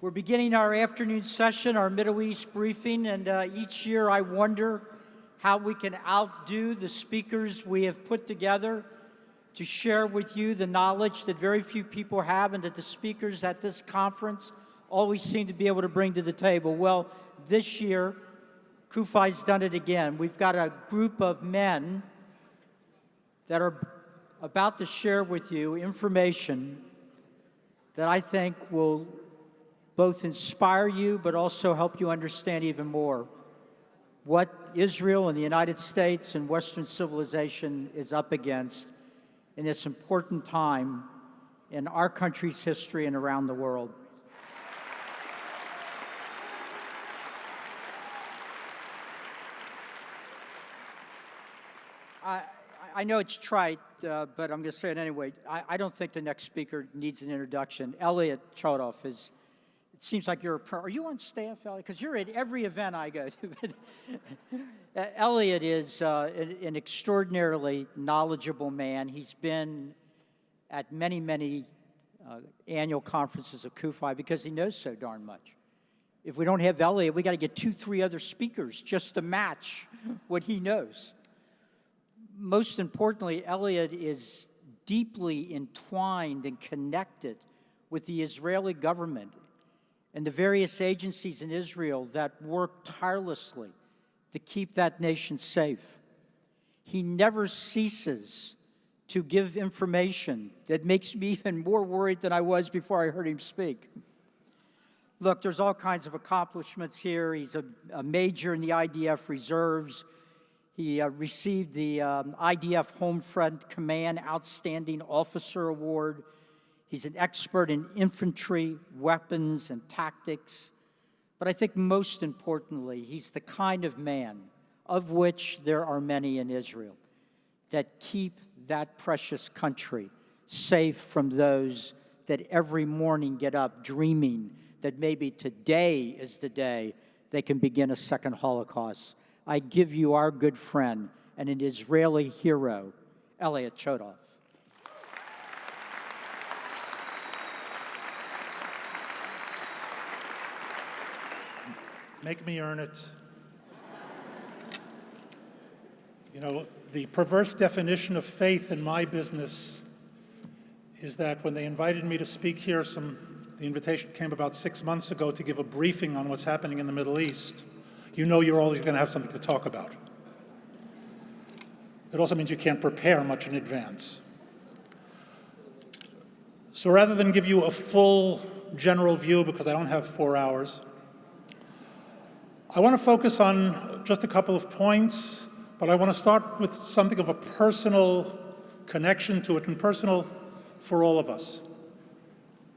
We're beginning our afternoon session, our Middle East briefing, and each year I wonder how we can outdo the speakers we have put together to share with you the knowledge that very few people have and that the speakers at this conference always seem to be able to bring to the table. Well, this year, CUFI's done it again. We've got a group of men that are about to share with you information that I think will both inspire you but also help you understand even more what Israel and the United States and Western civilization is up against in this important time in our country's history and around the world. I know it's trite, but I'm going to say it anyway. I don't think the next speaker needs an introduction. Elliot Chodoff is, it seems like you're are you on staff, Elliot? Because you're at every event I go to. Elliot is an extraordinarily knowledgeable man. He's been at many annual conferences of CUFI because he knows so darn much. If we don't have Elliot, we got to get 2-3 other speakers just to match what he knows. Most importantly, Elliot is deeply entwined and connected with the Israeli government and the various agencies in Israel that work tirelessly to keep that nation safe. He never ceases to give information that makes me even more worried than I was before I heard him speak. Look, there's all kinds of accomplishments here. He's a major in the IDF reserves. He received the IDF Home Front Command Outstanding Officer Award. He's an expert in infantry, weapons, and tactics. But I think most importantly, he's the kind of man, of which there are many in Israel, that keep that precious country safe from those that every morning get up dreaming that maybe today is the day they can begin a second Holocaust. I give you our good friend and an Israeli hero, Elliot Chodoff. Make me earn it. You know, the perverse definition of faith in my business is that when they invited me to speak here, the invitation came about 6 months ago to give a briefing on what's happening in the Middle East. You know you're always going to have something to talk about. It also means you can't prepare much in advance. So rather than give you a full general view, because I don't have 4 hours, I want to focus on just a couple of points, but I want to start with something of a personal connection to it and personal for all of us.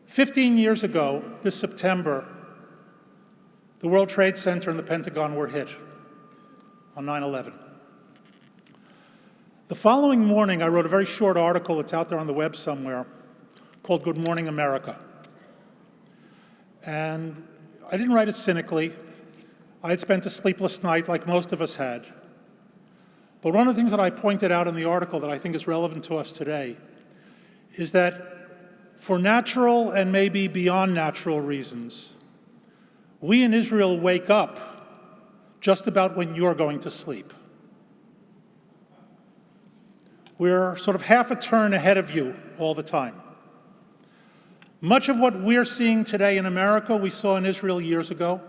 15 years ago, this September, the World Trade Center and the Pentagon were hit on 9/11. The following morning, I wrote a very short article that's out there on the web somewhere called Good Morning America. And I didn't write it cynically. I had spent a sleepless night like most of us had. But one of the things that I pointed out in the article that I think is relevant to us today is that for natural and maybe beyond natural reasons, we in Israel wake up just about when you're going to sleep. We're sort of half a turn ahead of you all the time. Much of what we're seeing today in America, we saw in Israel years ago.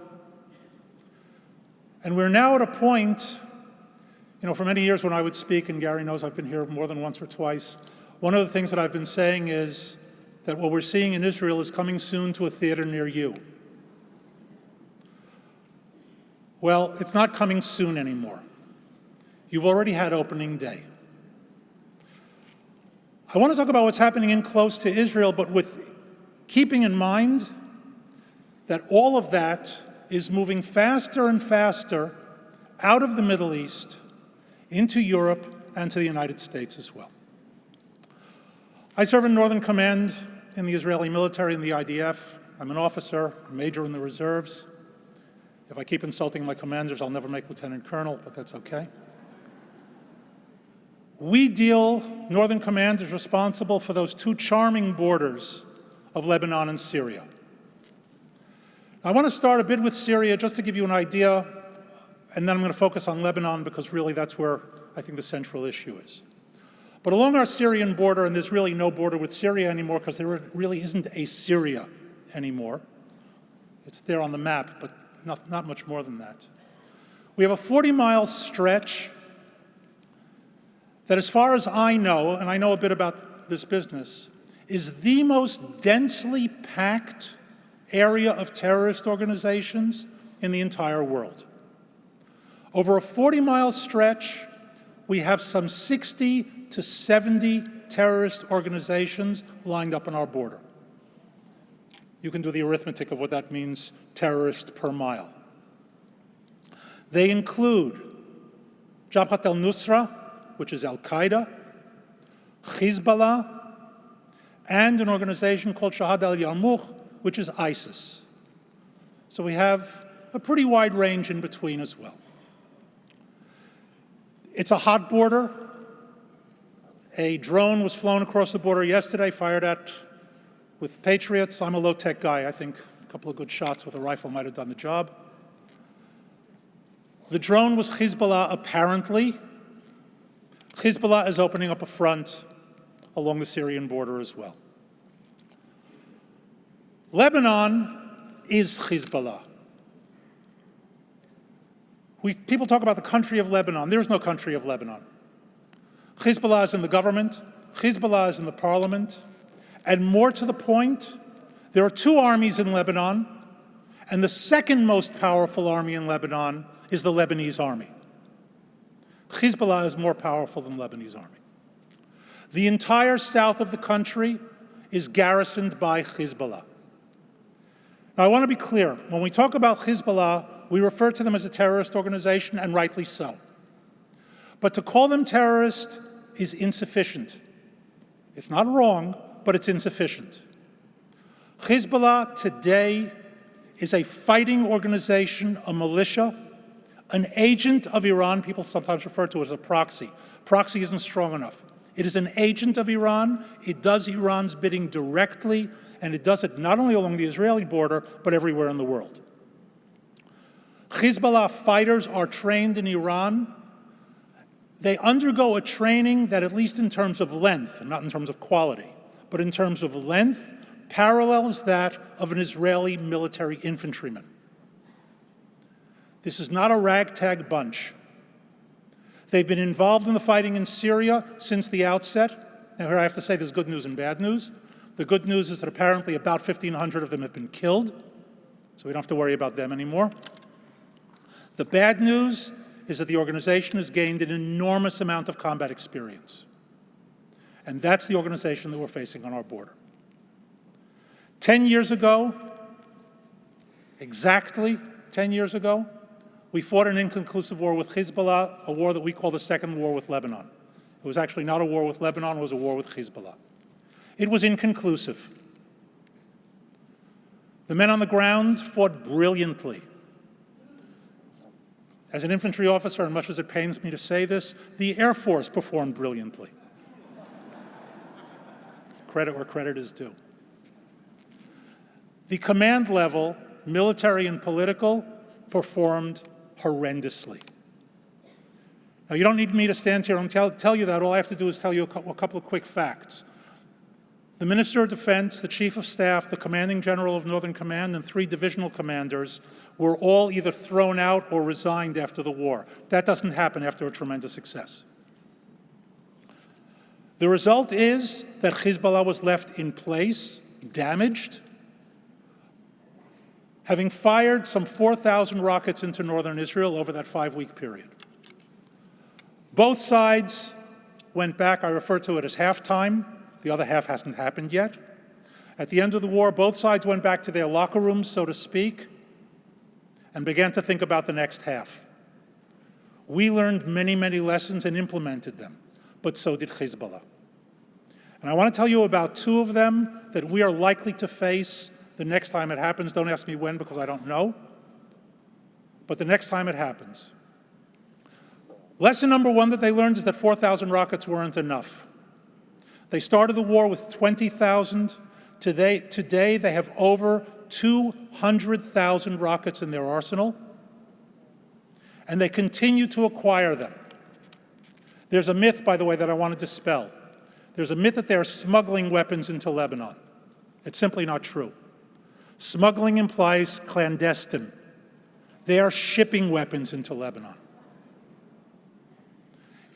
And we're now at a point, you know, for many years when I would speak, and Gary knows I've been here more than once or twice, one of the things that I've been saying is that what we're seeing in Israel is coming soon to a theater near you. Well, it's not coming soon anymore. You've already had opening day. I want to talk about what's happening in close to Israel, but with keeping in mind that all of that is moving faster and faster out of the Middle East into Europe and to the United States as well. I serve in Northern Command in the Israeli military in the IDF. I'm an officer, a major in the reserves. If I keep insulting my commanders, I'll never make lieutenant colonel, but that's okay. Northern Command is responsible for those two charming borders of Lebanon and Syria. I want to start a bit with Syria just to give you an idea, and then I'm going to focus on Lebanon because really that's where I think the central issue is. But along our Syrian border, and there's really no border with Syria anymore because there really isn't a Syria anymore. It's there on the map, but not much more than that. We have a 40-mile stretch that, as far as I know, and I know a bit about this business, is the most densely packed area of terrorist organizations in the entire world. Over a 40-mile stretch, we have some 60 to 70 terrorist organizations lined up on our border. You can do the arithmetic of what that means, terrorist per mile. They include Jabhat al-Nusra, which is Al-Qaeda, Hezbollah, and an organization called Shahad al-Yarmouk, which is ISIS. So we have a pretty wide range in between as well. It's a hot border. A drone was flown across the border yesterday, fired at with Patriots. I'm a low-tech guy. I think a couple of good shots with a rifle might have done the job. The drone was Hezbollah, apparently. Hezbollah is opening up a front along the Syrian border as well. Lebanon is Hezbollah. People talk about the country of Lebanon. There is no country of Lebanon. Hezbollah is in the government. Hezbollah is in the parliament. And more to the point, there are two armies in Lebanon, and the second most powerful army in Lebanon is the Lebanese army. Hezbollah is more powerful than the Lebanese army. The entire south of the country is garrisoned by Hezbollah. Now, I want to be clear. When we talk about Hezbollah, we refer to them as a terrorist organization, and rightly so. But to call them terrorist is insufficient. It's not wrong, but it's insufficient. Hezbollah today is a fighting organization, a militia, an agent of Iran. People sometimes refer to it as a proxy. Proxy isn't strong enough. It is an agent of Iran. It does Iran's bidding directly, and it does it not only along the Israeli border, but everywhere in the world. Hezbollah fighters are trained in Iran. They undergo a training that, at least in terms of length, and not in terms of quality, but in terms of length, parallels that of an Israeli military infantryman. This is not a ragtag bunch. They've been involved in the fighting in Syria since the outset. Now, here I have to say there's good news and bad news. The good news is that apparently about 1,500 of them have been killed, so we don't have to worry about them anymore. The bad news is that the organization has gained an enormous amount of combat experience. And that's the organization that we're facing on our border. 10 years ago, exactly 10 years ago, we fought an inconclusive war with Hezbollah, a war that we call the Second War with Lebanon. It was actually not a war with Lebanon, it was a war with Hezbollah. It was inconclusive. The men on the ground fought brilliantly. As an infantry officer, and much as it pains me to say this, the Air Force performed brilliantly. Credit where credit is due. The command level, military and political, performed horrendously. Now, you don't need me to stand here and tell you that. All I have to do is tell you a couple of quick facts. The Minister of Defense, the Chief of Staff, the Commanding General of Northern Command, and 3 divisional commanders were all either thrown out or resigned after the war. That doesn't happen after a tremendous success. The result is that Hezbollah was left in place, damaged, having fired some 4,000 rockets into northern Israel over that 5-week period. Both sides went back. I refer to it as halftime. The other half hasn't happened yet. At the end of the war, both sides went back to their locker rooms, so to speak, and began to think about the next half. We learned many, many lessons and implemented them, but so did Hezbollah. And I want to tell you about 2 of them that we are likely to face the next time it happens. Don't ask me when, because I don't know. But the next time it happens. Lesson number 1 that they learned is that 4,000 rockets weren't enough. They started the war with 20,000. Today they have over 200,000 rockets in their arsenal, and they continue to acquire them. There's a myth, by the way, that I want to dispel. There's a myth that they're smuggling weapons into Lebanon. It's simply not true. Smuggling implies clandestine. They are shipping weapons into Lebanon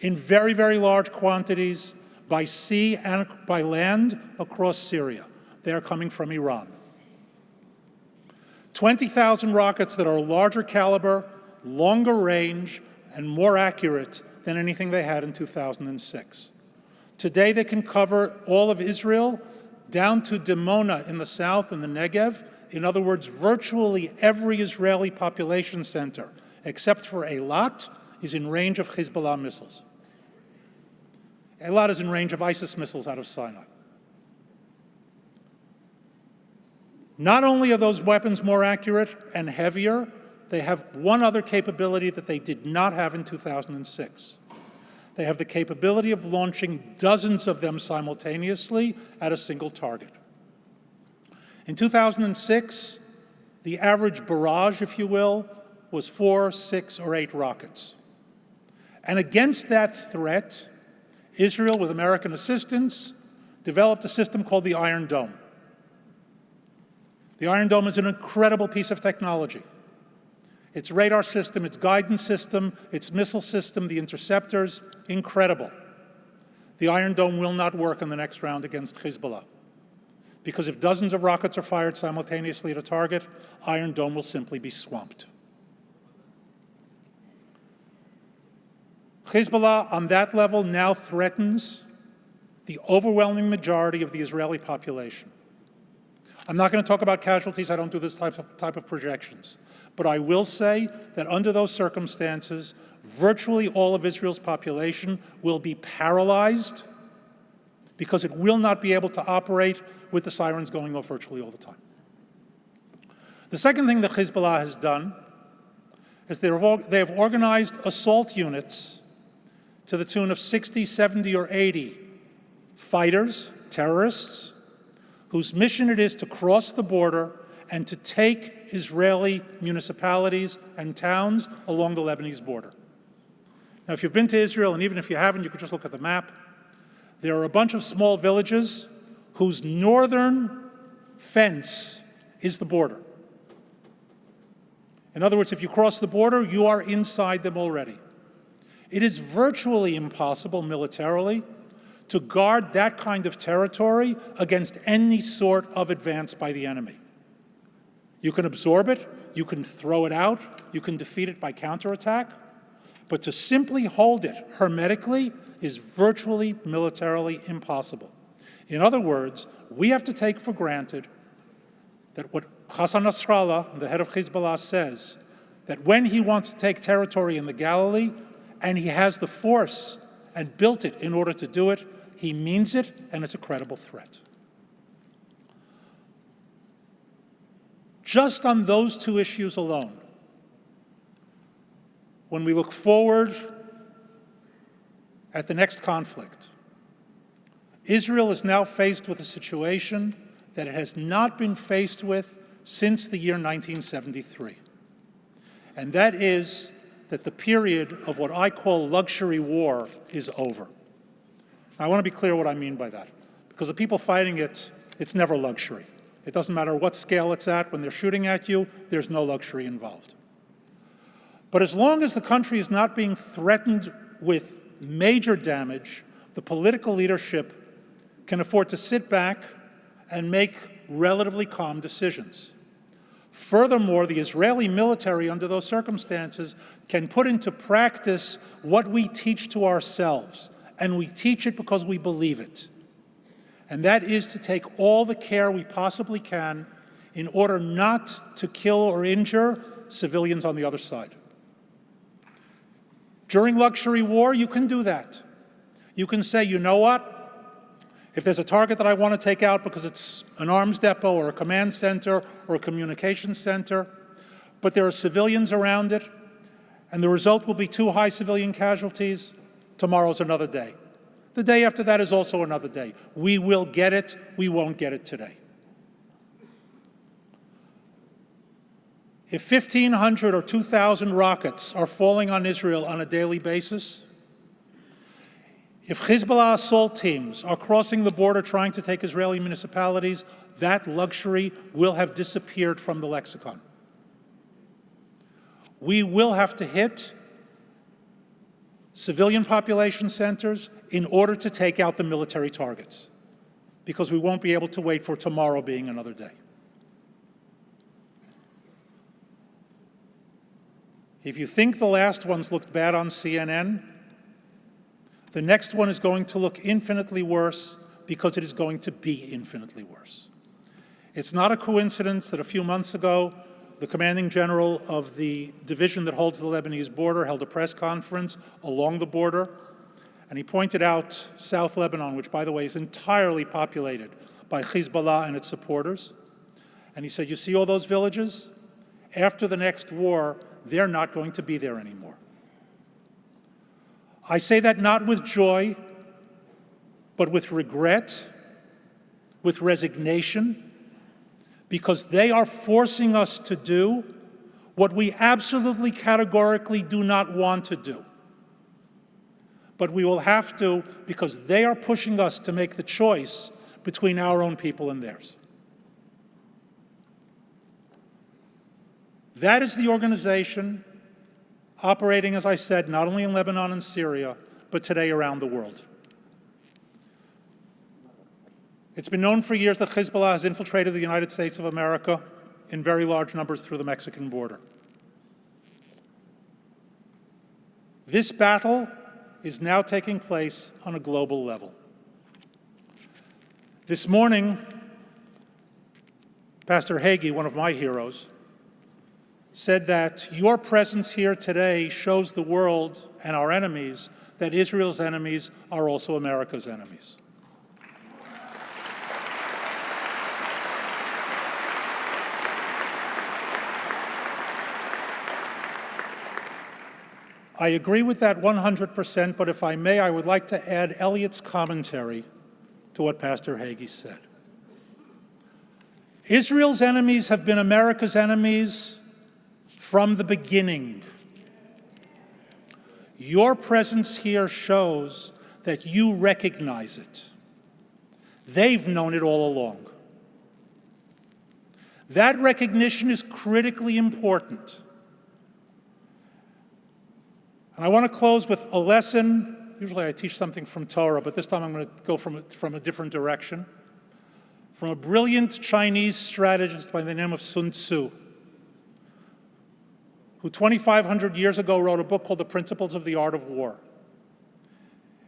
in very, very large quantities by sea and by land across Syria. They are coming from Iran. 20,000 rockets that are larger caliber, longer range, and more accurate than anything they had in 2006. Today, they can cover all of Israel down to Dimona in the south and the Negev. In other words, virtually every Israeli population center, except for Eilat, is in range of Hezbollah missiles. Eilat is in range of ISIS missiles out of Sinai. Not only are those weapons more accurate and heavier, they have one other capability that they did not have in 2006. They have the capability of launching dozens of them simultaneously at a single target. In 2006, the average barrage, if you will, was 4, 6, or 8 rockets. And against that threat, Israel, with American assistance, developed a system called the Iron Dome. The Iron Dome is an incredible piece of technology. Its radar system, its guidance system, its missile system, the interceptors, incredible. The Iron Dome will not work in the next round against Hezbollah, because if dozens of rockets are fired simultaneously at a target, Iron Dome will simply be swamped. Hezbollah, on that level, now threatens the overwhelming majority of the Israeli population. I'm not going to talk about casualties. I don't do this type of projections. But I will say that under those circumstances, virtually all of Israel's population will be paralyzed because it will not be able to operate with the sirens going off virtually all the time. The second thing that Hezbollah has done is they have organized assault units to the tune of 60, 70, or 80 fighters, terrorists, whose mission it is to cross the border and to take Israeli municipalities and towns along the Lebanese border. Now, if you've been to Israel, and even if you haven't, you could just look at the map. There are a bunch of small villages whose northern fence is the border. In other words, if you cross the border, you are inside them already. It is virtually impossible militarily to guard that kind of territory against any sort of advance by the enemy. You can absorb it, you can throw it out, you can defeat it by counterattack, but to simply hold it hermetically is virtually militarily impossible. In other words, we have to take for granted that what Hassan Nasrallah, the head of Hezbollah, says, that when he wants to take territory in the Galilee, and he has the force and built it in order to do it, he means it, and it's a credible threat. Just on those two issues alone, when we look forward at the next conflict, Israel is now faced with a situation that it has not been faced with since the year 1973. And that is that the period of what I call luxury war is over. Now, I want to be clear what I mean by that, because the people fighting it, it's never luxury. It doesn't matter what scale it's at. When they're shooting at you, there's no luxury involved. But as long as the country is not being threatened with major damage, the political leadership can afford to sit back and make relatively calm decisions. Furthermore, the Israeli military, under those circumstances, can put into practice what we teach to ourselves, and we teach it because we believe it. And that is to take all the care we possibly can in order not to kill or injure civilians on the other side. During luxury war, you can do that. You can say, you know what? If there's a target that I want to take out because it's an arms depot or a command center or a communications center, but there are civilians around it, and the result will be 2 high civilian casualties, tomorrow's another day. The day after that is also another day. We will get it. We won't get it today. If 1,500 or 2,000 rockets are falling on Israel on a daily basis, if Hezbollah assault teams are crossing the border trying to take Israeli municipalities, that luxury will have disappeared from the lexicon. We will have to hit civilian population centers in order to take out the military targets, because we won't be able to wait for tomorrow being another day. If you think the last ones looked bad on CNN, the next one is going to look infinitely worse, because it is going to be infinitely worse. It's not a coincidence that a few months ago, the commanding general of the division that holds the Lebanese border held a press conference along the border, and he pointed out South Lebanon, which, by the way, is entirely populated by Hezbollah and its supporters. And he said, you see all those villages? After the next war, they're not going to be there anymore. I say that not with joy, but with regret, with resignation, because they are forcing us to do what we absolutely categorically do not want to do. But we will have to, because they are pushing us to make the choice between our own people and theirs. That is the organization operating, as I said, not only in Lebanon and Syria, but today around the world. It's been known for years that Hezbollah has infiltrated the United States of America in very large numbers through the Mexican border. This battle is now taking place on a global level. This morning, Pastor Hagee, one of my heroes, said that your presence here today shows the world and our enemies that Israel's enemies are also America's enemies. I agree with that 100%, but if I may, I would like to add Elliot's commentary to what Pastor Hagee said. Israel's enemies have been America's enemies from the beginning. Your presence here shows that you recognize it. They've known it all along. That recognition is critically important. And I want to close with a lesson. Usually I teach something from Torah, but this time I'm going to go from a different direction. From a brilliant Chinese strategist by the name of Sun Tzu, who 2,500 years ago wrote a book called The Principles of the Art of War.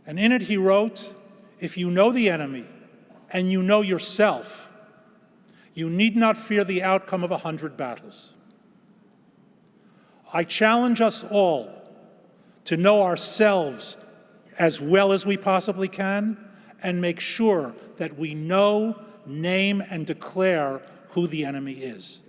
And in it he wrote, if you know the enemy and you know yourself, you need not fear the outcome of 100 battles. I challenge us all to know ourselves as well as we possibly can and make sure that we know, name, and declare who the enemy is.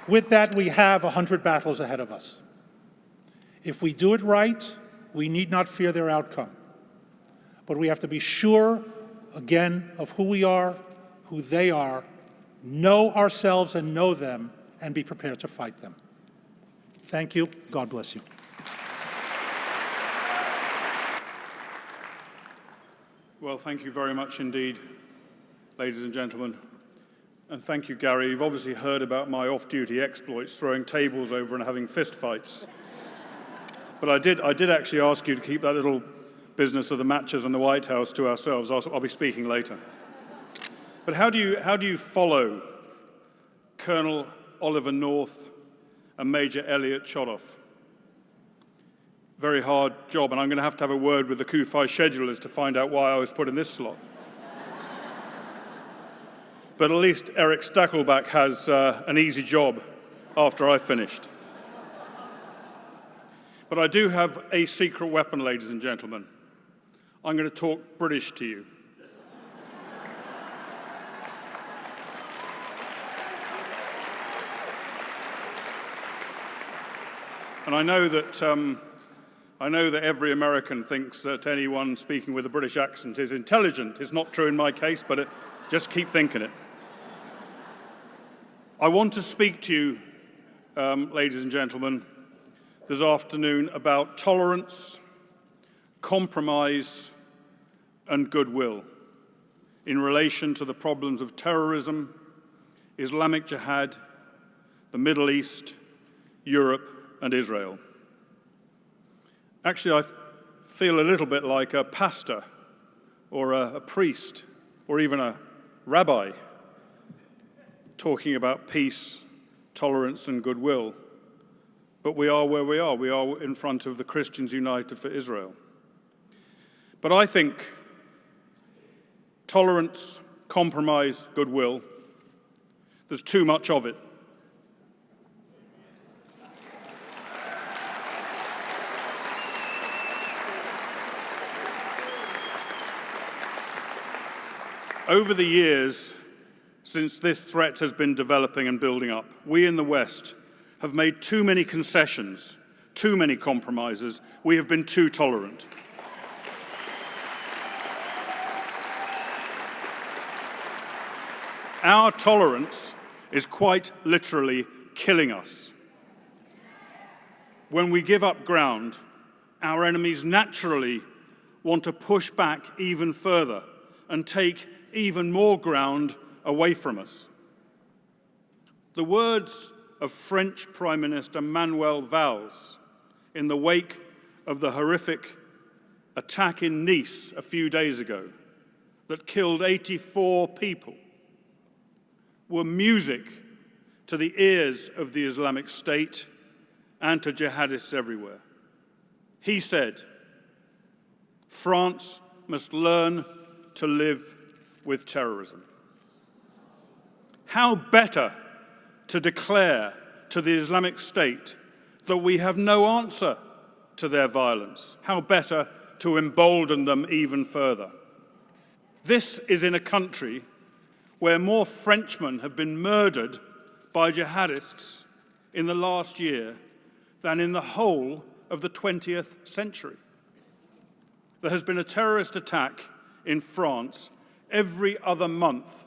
With that, we have 100 battles ahead of us. If we do it right, we need not fear their outcome. But we have to be sure, again, of who we are, who they are, know ourselves and know them, and be prepared to fight them. Thank you. God bless you. Well, thank you very much indeed, ladies and gentlemen. And thank you, Gary. You've obviously heard about my off-duty exploits, throwing tables over and having fistfights. But I did actually ask you to keep that little business of the matches in the White House to ourselves. I'll be speaking later. But how do you follow Colonel Oliver North and Major Elliot Chodoff? Very hard job, and I'm going to have a word with the CUFI schedulers to find out why I was put in this slot. But at least Erick Stakelbeck has an easy job after I've finished. But I do have a secret weapon, ladies and gentlemen. I'm going to talk British to you. And I know that I know that every American thinks that anyone speaking with a British accent is intelligent. It's not true in my case, but just keep thinking it. I want to speak to you, ladies and gentlemen, this afternoon about tolerance, compromise, and goodwill in relation to the problems of terrorism, Islamic Jihad, the Middle East, Europe, and Israel. Actually, I feel a little bit like a pastor or a priest or even a rabbi talking about peace, tolerance, and goodwill. But we are where we are. We are in front of the Christians United for Israel. But I think tolerance, compromise, goodwill, there's too much of it. Over the years, since this threat has been developing and building up, we in the West have made too many concessions, too many compromises. We have been too tolerant. Our tolerance is quite literally killing us. When we give up ground, our enemies naturally want to push back even further and take even more ground away from us. The words of French Prime Minister Manuel Valls in the wake of the horrific attack in Nice a few days ago that killed 84 people were music to the ears of the Islamic State and to jihadists everywhere. He said, "France must learn to live with terrorism." How better to declare to the Islamic State that we have no answer to their violence? How better to embolden them even further? This is in a country where more Frenchmen have been murdered by jihadists in the last year than in the whole of the 20th century. There has been a terrorist attack in France every other month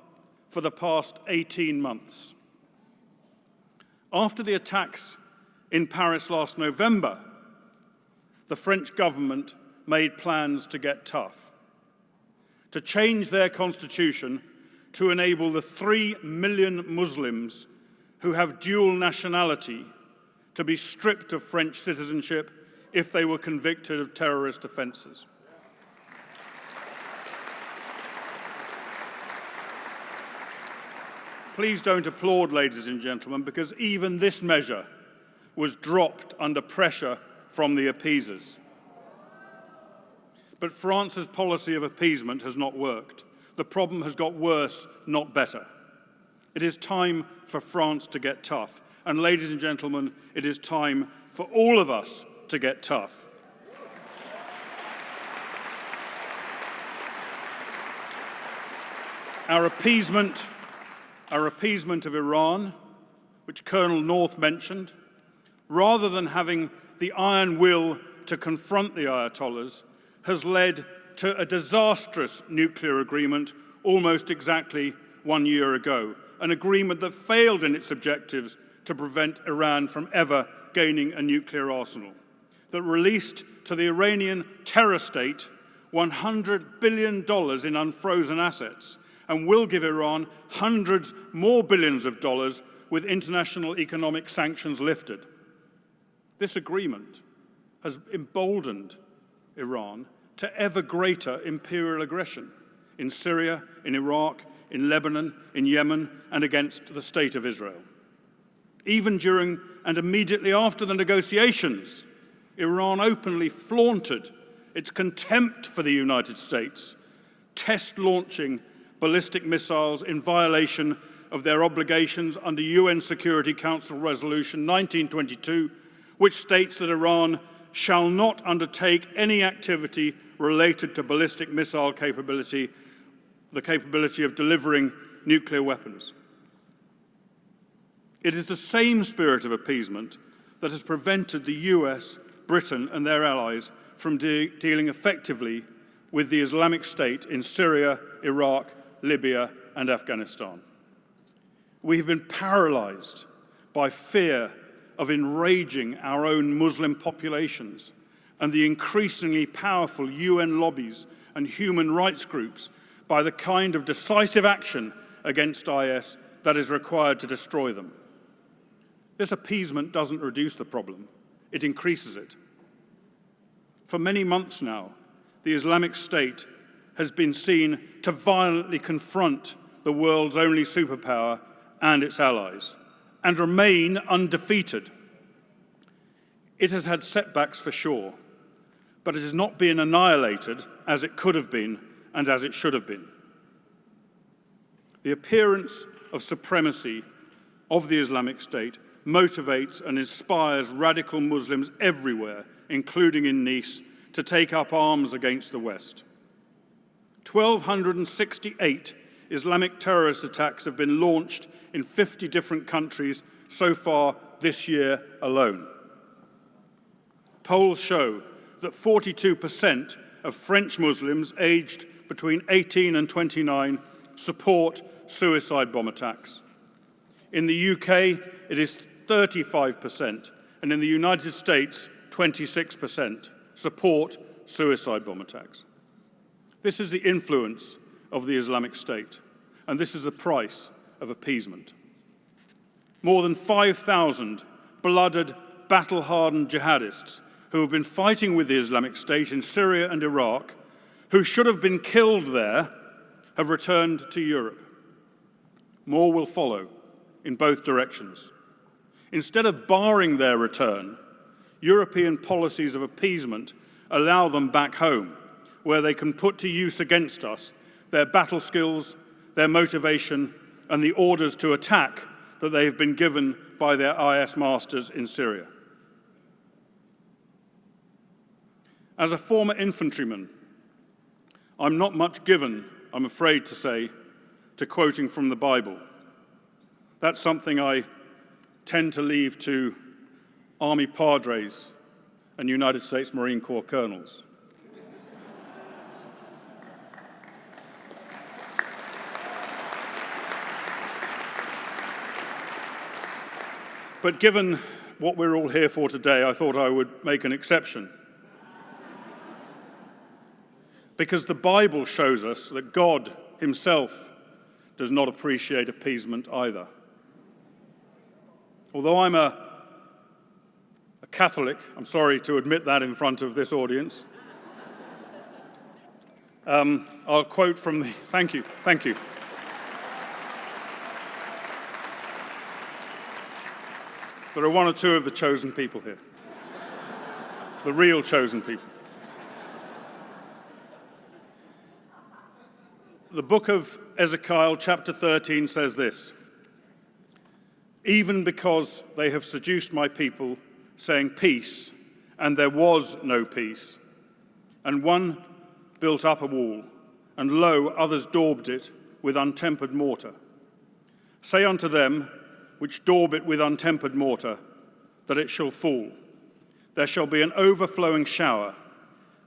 for the past 18 months. After the attacks in Paris last November, the French government made plans to get tough, to change their constitution to enable the 3 million Muslims who have dual nationality to be stripped of French citizenship if they were convicted of terrorist offences. Please don't applaud, ladies and gentlemen, because even this measure was dropped under pressure from the appeasers. But France's policy of appeasement has not worked. The problem has got worse, not better. It is time for France to get tough. And ladies and gentlemen, it is time for all of us to get tough. Our appeasement of Iran, which Colonel North mentioned, rather than having the iron will to confront the Ayatollahs, has led to a disastrous nuclear agreement almost exactly 1 year ago, an agreement that failed in its objectives to prevent Iran from ever gaining a nuclear arsenal, that released to the Iranian terror state $100 billion in unfrozen assets, and will give Iran hundreds more billions of dollars with international economic sanctions lifted. This agreement has emboldened Iran to ever greater imperial aggression in Syria, in Iraq, in Lebanon, in Yemen, and against the State of Israel. Even during and immediately after the negotiations, Iran openly flaunted its contempt for the United States, test launching ballistic missiles in violation of their obligations under UN Security Council Resolution 1922, which states that Iran shall not undertake any activity related to ballistic missile capability, the capability of delivering nuclear weapons. It is the same spirit of appeasement that has prevented the US Britain and their allies from dealing effectively with the Islamic State in Syria, Iraq, Libya, and Afghanistan. We have been paralyzed by fear of enraging our own Muslim populations and the increasingly powerful UN lobbies and human rights groups by the kind of decisive action against IS that is required to destroy them. This appeasement doesn't reduce the problem, it increases it. For many months now, the Islamic State has been seen to violently confront the world's only superpower and its allies, and remain undefeated. It has had setbacks for sure, but it has not been annihilated as it could have been and as it should have been. The appearance of supremacy of the Islamic State motivates and inspires radical Muslims everywhere, including in Nice, to take up arms against the West. 1,268 Islamic terrorist attacks have been launched in 50 different countries so far this year alone. Polls show that 42% of French Muslims aged between 18 and 29 support suicide bomb attacks. In the UK, it is 35%, and in the United States, 26% support suicide bomb attacks. This is the influence of the Islamic State, and this is the price of appeasement. More than 5,000 blooded, battle-hardened jihadists who have been fighting with the Islamic State in Syria and Iraq, who should have been killed there, have returned to Europe. More will follow in both directions. Instead of barring their return, European policies of appeasement allow them back home, where they can put to use against us their battle skills, their motivation, and the orders to attack that they have been given by their IS masters in Syria. As a former infantryman, I'm not much given, I'm afraid to say, to quoting from the Bible. That's something I tend to leave to Army Padres and United States Marine Corps colonels. But given what we're all here for today, I thought I would make an exception. Because the Bible shows us that God himself does not appreciate appeasement either. Although I'm a Catholic, I'm sorry to admit that in front of this audience, I'll quote from the, thank you. There are one or two of the chosen people here, the real chosen people. The book of Ezekiel, chapter 13, says this: "Even because they have seduced my people, saying peace, and there was no peace, and one built up a wall, and lo, others daubed it with untempered mortar. Say unto them which daub it with untempered mortar, that it shall fall. There shall be an overflowing shower,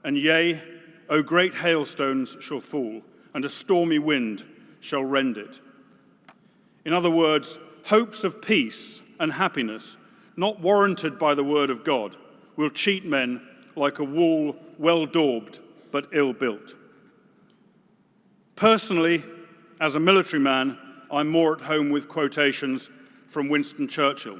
and yea, O great hailstones shall fall, and a stormy wind shall rend it." In other words, hopes of peace and happiness, not warranted by the word of God, will cheat men like a wall well daubed but ill built. Personally, as a military man, I'm more at home with quotations from Winston Churchill.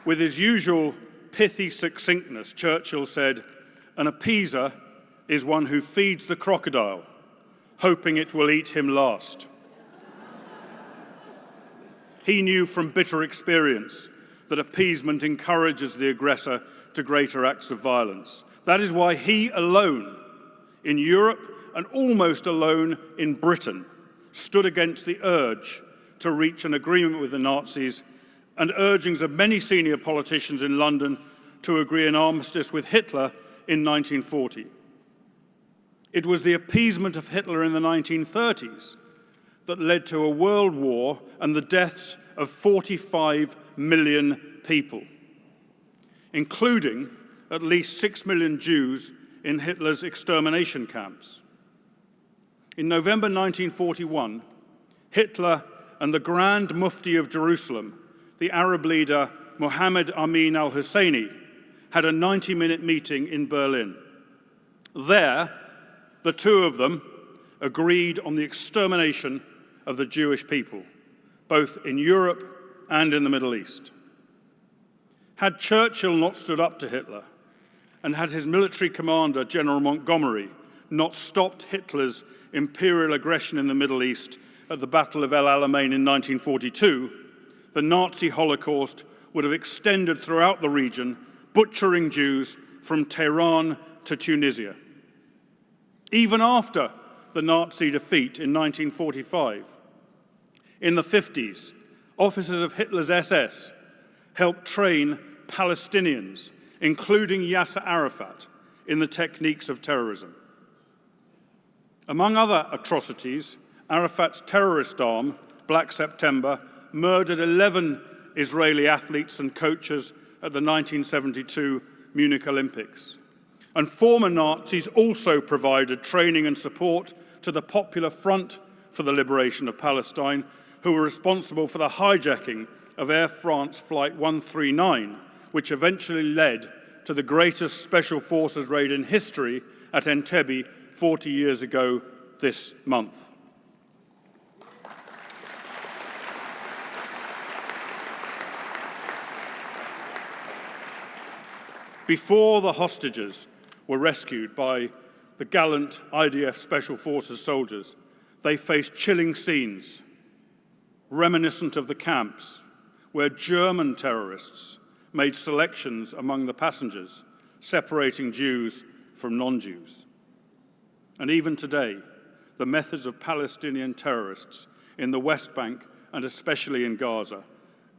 With his usual pithy succinctness, Churchill said, "An appeaser is one who feeds the crocodile, hoping it will eat him last." He knew from bitter experience that appeasement encourages the aggressor to greater acts of violence. That is why he alone in Europe and almost alone in Britain stood against the urge to reach an agreement with the Nazis and urgings of many senior politicians in London to agree an armistice with Hitler in 1940. It was the appeasement of Hitler in the 1930s that led to a world war and the deaths of 45 million people, including at least 6 million Jews in Hitler's extermination camps. In November 1941, Hitler and the Grand Mufti of Jerusalem, the Arab leader Mohammed Amin al-Husseini, had a 90-minute meeting in Berlin. There, the two of them agreed on the extermination of the Jewish people, both in Europe and in the Middle East. Had Churchill not stood up to Hitler, and had his military commander, General Montgomery, not stopped Hitler's imperial aggression in the Middle East at the Battle of El Alamein in 1942, the Nazi Holocaust would have extended throughout the region, butchering Jews from Tehran to Tunisia. Even after the Nazi defeat in 1945, in the 50s, officers of Hitler's SS helped train Palestinians, including Yasser Arafat, in the techniques of terrorism. Among other atrocities, Arafat's terrorist arm, Black September, murdered 11 Israeli athletes and coaches at the 1972 Munich Olympics. And former Nazis also provided training and support to the Popular Front for the Liberation of Palestine, who were responsible for the hijacking of Air France Flight 139, which eventually led to the greatest special forces raid in history at Entebbe 40 years ago this month. Before the hostages were rescued by the gallant IDF Special Forces soldiers, they faced chilling scenes, reminiscent of the camps, where German terrorists made selections among the passengers, separating Jews from non-Jews. And even today, the methods of Palestinian terrorists in the West Bank, and especially in Gaza,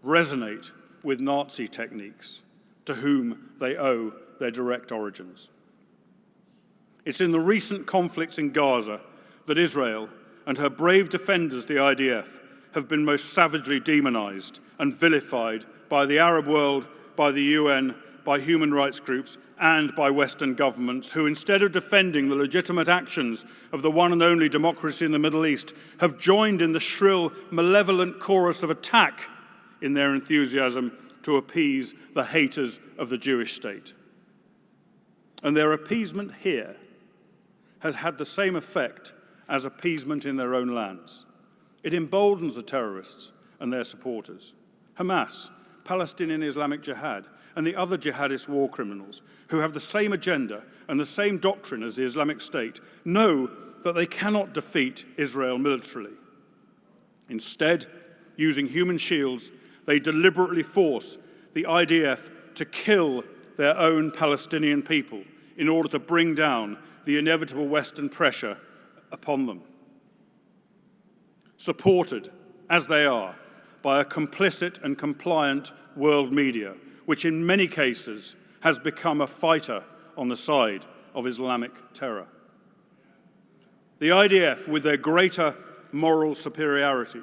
resonate with Nazi techniques, to whom they owe their direct origins. It's in the recent conflicts in Gaza that Israel and her brave defenders, the IDF, have been most savagely demonized and vilified by the Arab world, by the UN, by human rights groups, and by Western governments who, instead of defending the legitimate actions of the one and only democracy in the Middle East, have joined in the shrill, malevolent chorus of attack in their enthusiasm to appease the haters of the Jewish state. And their appeasement here has had the same effect as appeasement in their own lands. It emboldens the terrorists and their supporters. Hamas, Palestinian Islamic Jihad, and the other jihadist war criminals who have the same agenda and the same doctrine as the Islamic State know that they cannot defeat Israel militarily. Instead, using human shields, they deliberately force the IDF to kill their own Palestinian people in order to bring down the inevitable Western pressure upon them. Supported, as they are, by a complicit and compliant world media, which in many cases has become a fighter on the side of Islamic terror. The IDF, with their greater moral superiority,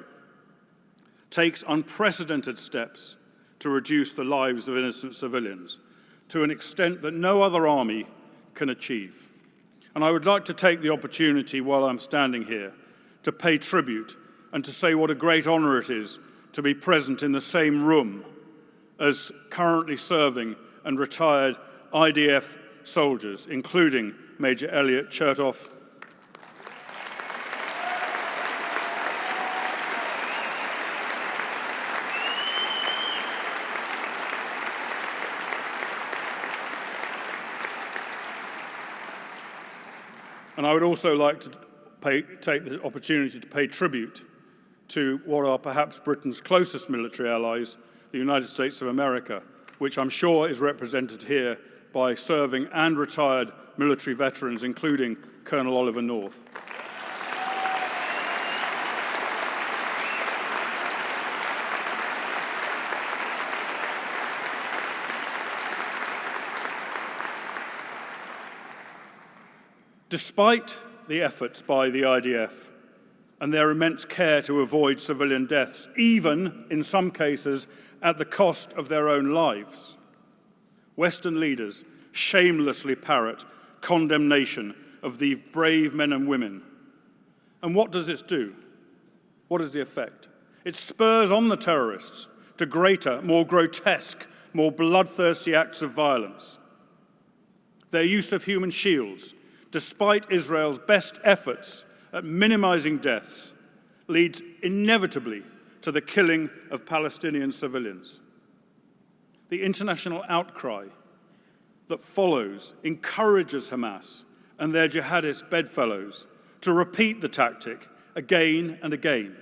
takes unprecedented steps to reduce the lives of innocent civilians to an extent that no other army can achieve. And I would like to take the opportunity while I'm standing here to pay tribute and to say what a great honor it is to be present in the same room as currently serving and retired IDF soldiers, including Major Elliot Chodoff, and I would also like to take the opportunity to pay tribute to what are perhaps Britain's closest military allies, the United States of America, which I'm sure is represented here by serving and retired military veterans, including Colonel Oliver North. Despite the efforts by the IDF and their immense care to avoid civilian deaths, even, in some cases, at the cost of their own lives. Western leaders shamelessly parrot condemnation of these brave men and women. And what does this do? What is the effect? It spurs on the terrorists to greater, more grotesque, more bloodthirsty acts of violence. Their use of human shields, despite Israel's best efforts at minimizing deaths, leads inevitably to the killing of Palestinian civilians. The international outcry that follows encourages Hamas and their jihadist bedfellows to repeat the tactic again and again.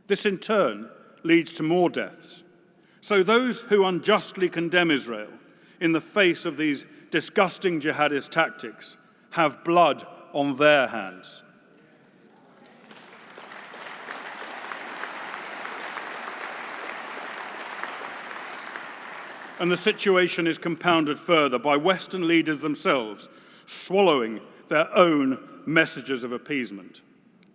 This in turn leads to more deaths. So those who unjustly condemn Israel in the face of these disgusting jihadist tactics have blood on their hands. And the situation is compounded further by Western leaders themselves swallowing their own messages of appeasement,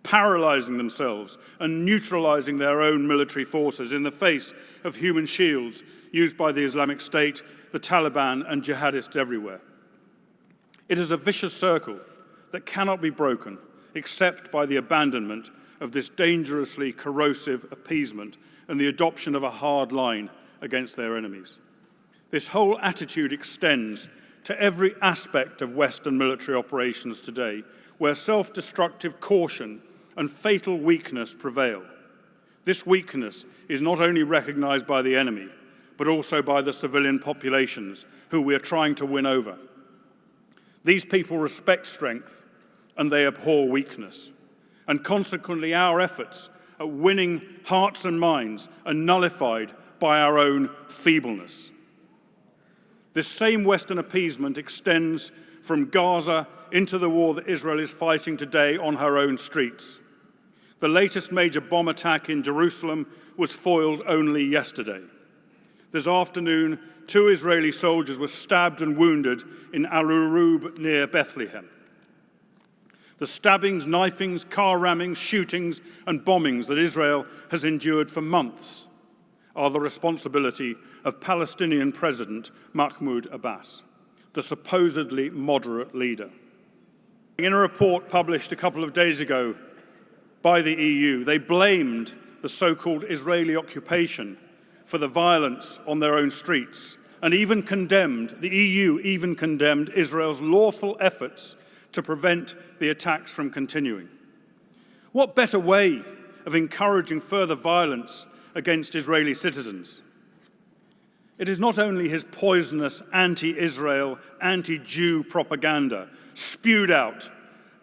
paralyzing themselves and neutralizing their own military forces in the face of human shields used by the Islamic State, the Taliban, and jihadists everywhere. It is a vicious circle that cannot be broken except by the abandonment of this dangerously corrosive appeasement and the adoption of a hard line against their enemies. This whole attitude extends to every aspect of Western military operations today, where self-destructive caution and fatal weakness prevail. This weakness is not only recognized by the enemy, but also by the civilian populations who we are trying to win over. These people respect strength and they abhor weakness. And consequently, our efforts at winning hearts and minds are nullified by our own feebleness. This same Western appeasement extends from Gaza into the war that Israel is fighting today on her own streets. The latest major bomb attack in Jerusalem was foiled only yesterday. This afternoon, 2 Israeli soldiers were stabbed and wounded in Al-Urub near Bethlehem. The stabbings, knifings, car rammings, shootings, and bombings that Israel has endured for months are the responsibility of Palestinian President Mahmoud Abbas, the supposedly moderate leader. In a report published a couple of days ago by the EU, they blamed the so-called Israeli occupation for the violence on their own streets, and the EU even condemned Israel's lawful efforts to prevent the attacks from continuing. What better way of encouraging further violence against Israeli citizens? It is not only his poisonous anti-Israel, anti-Jew propaganda spewed out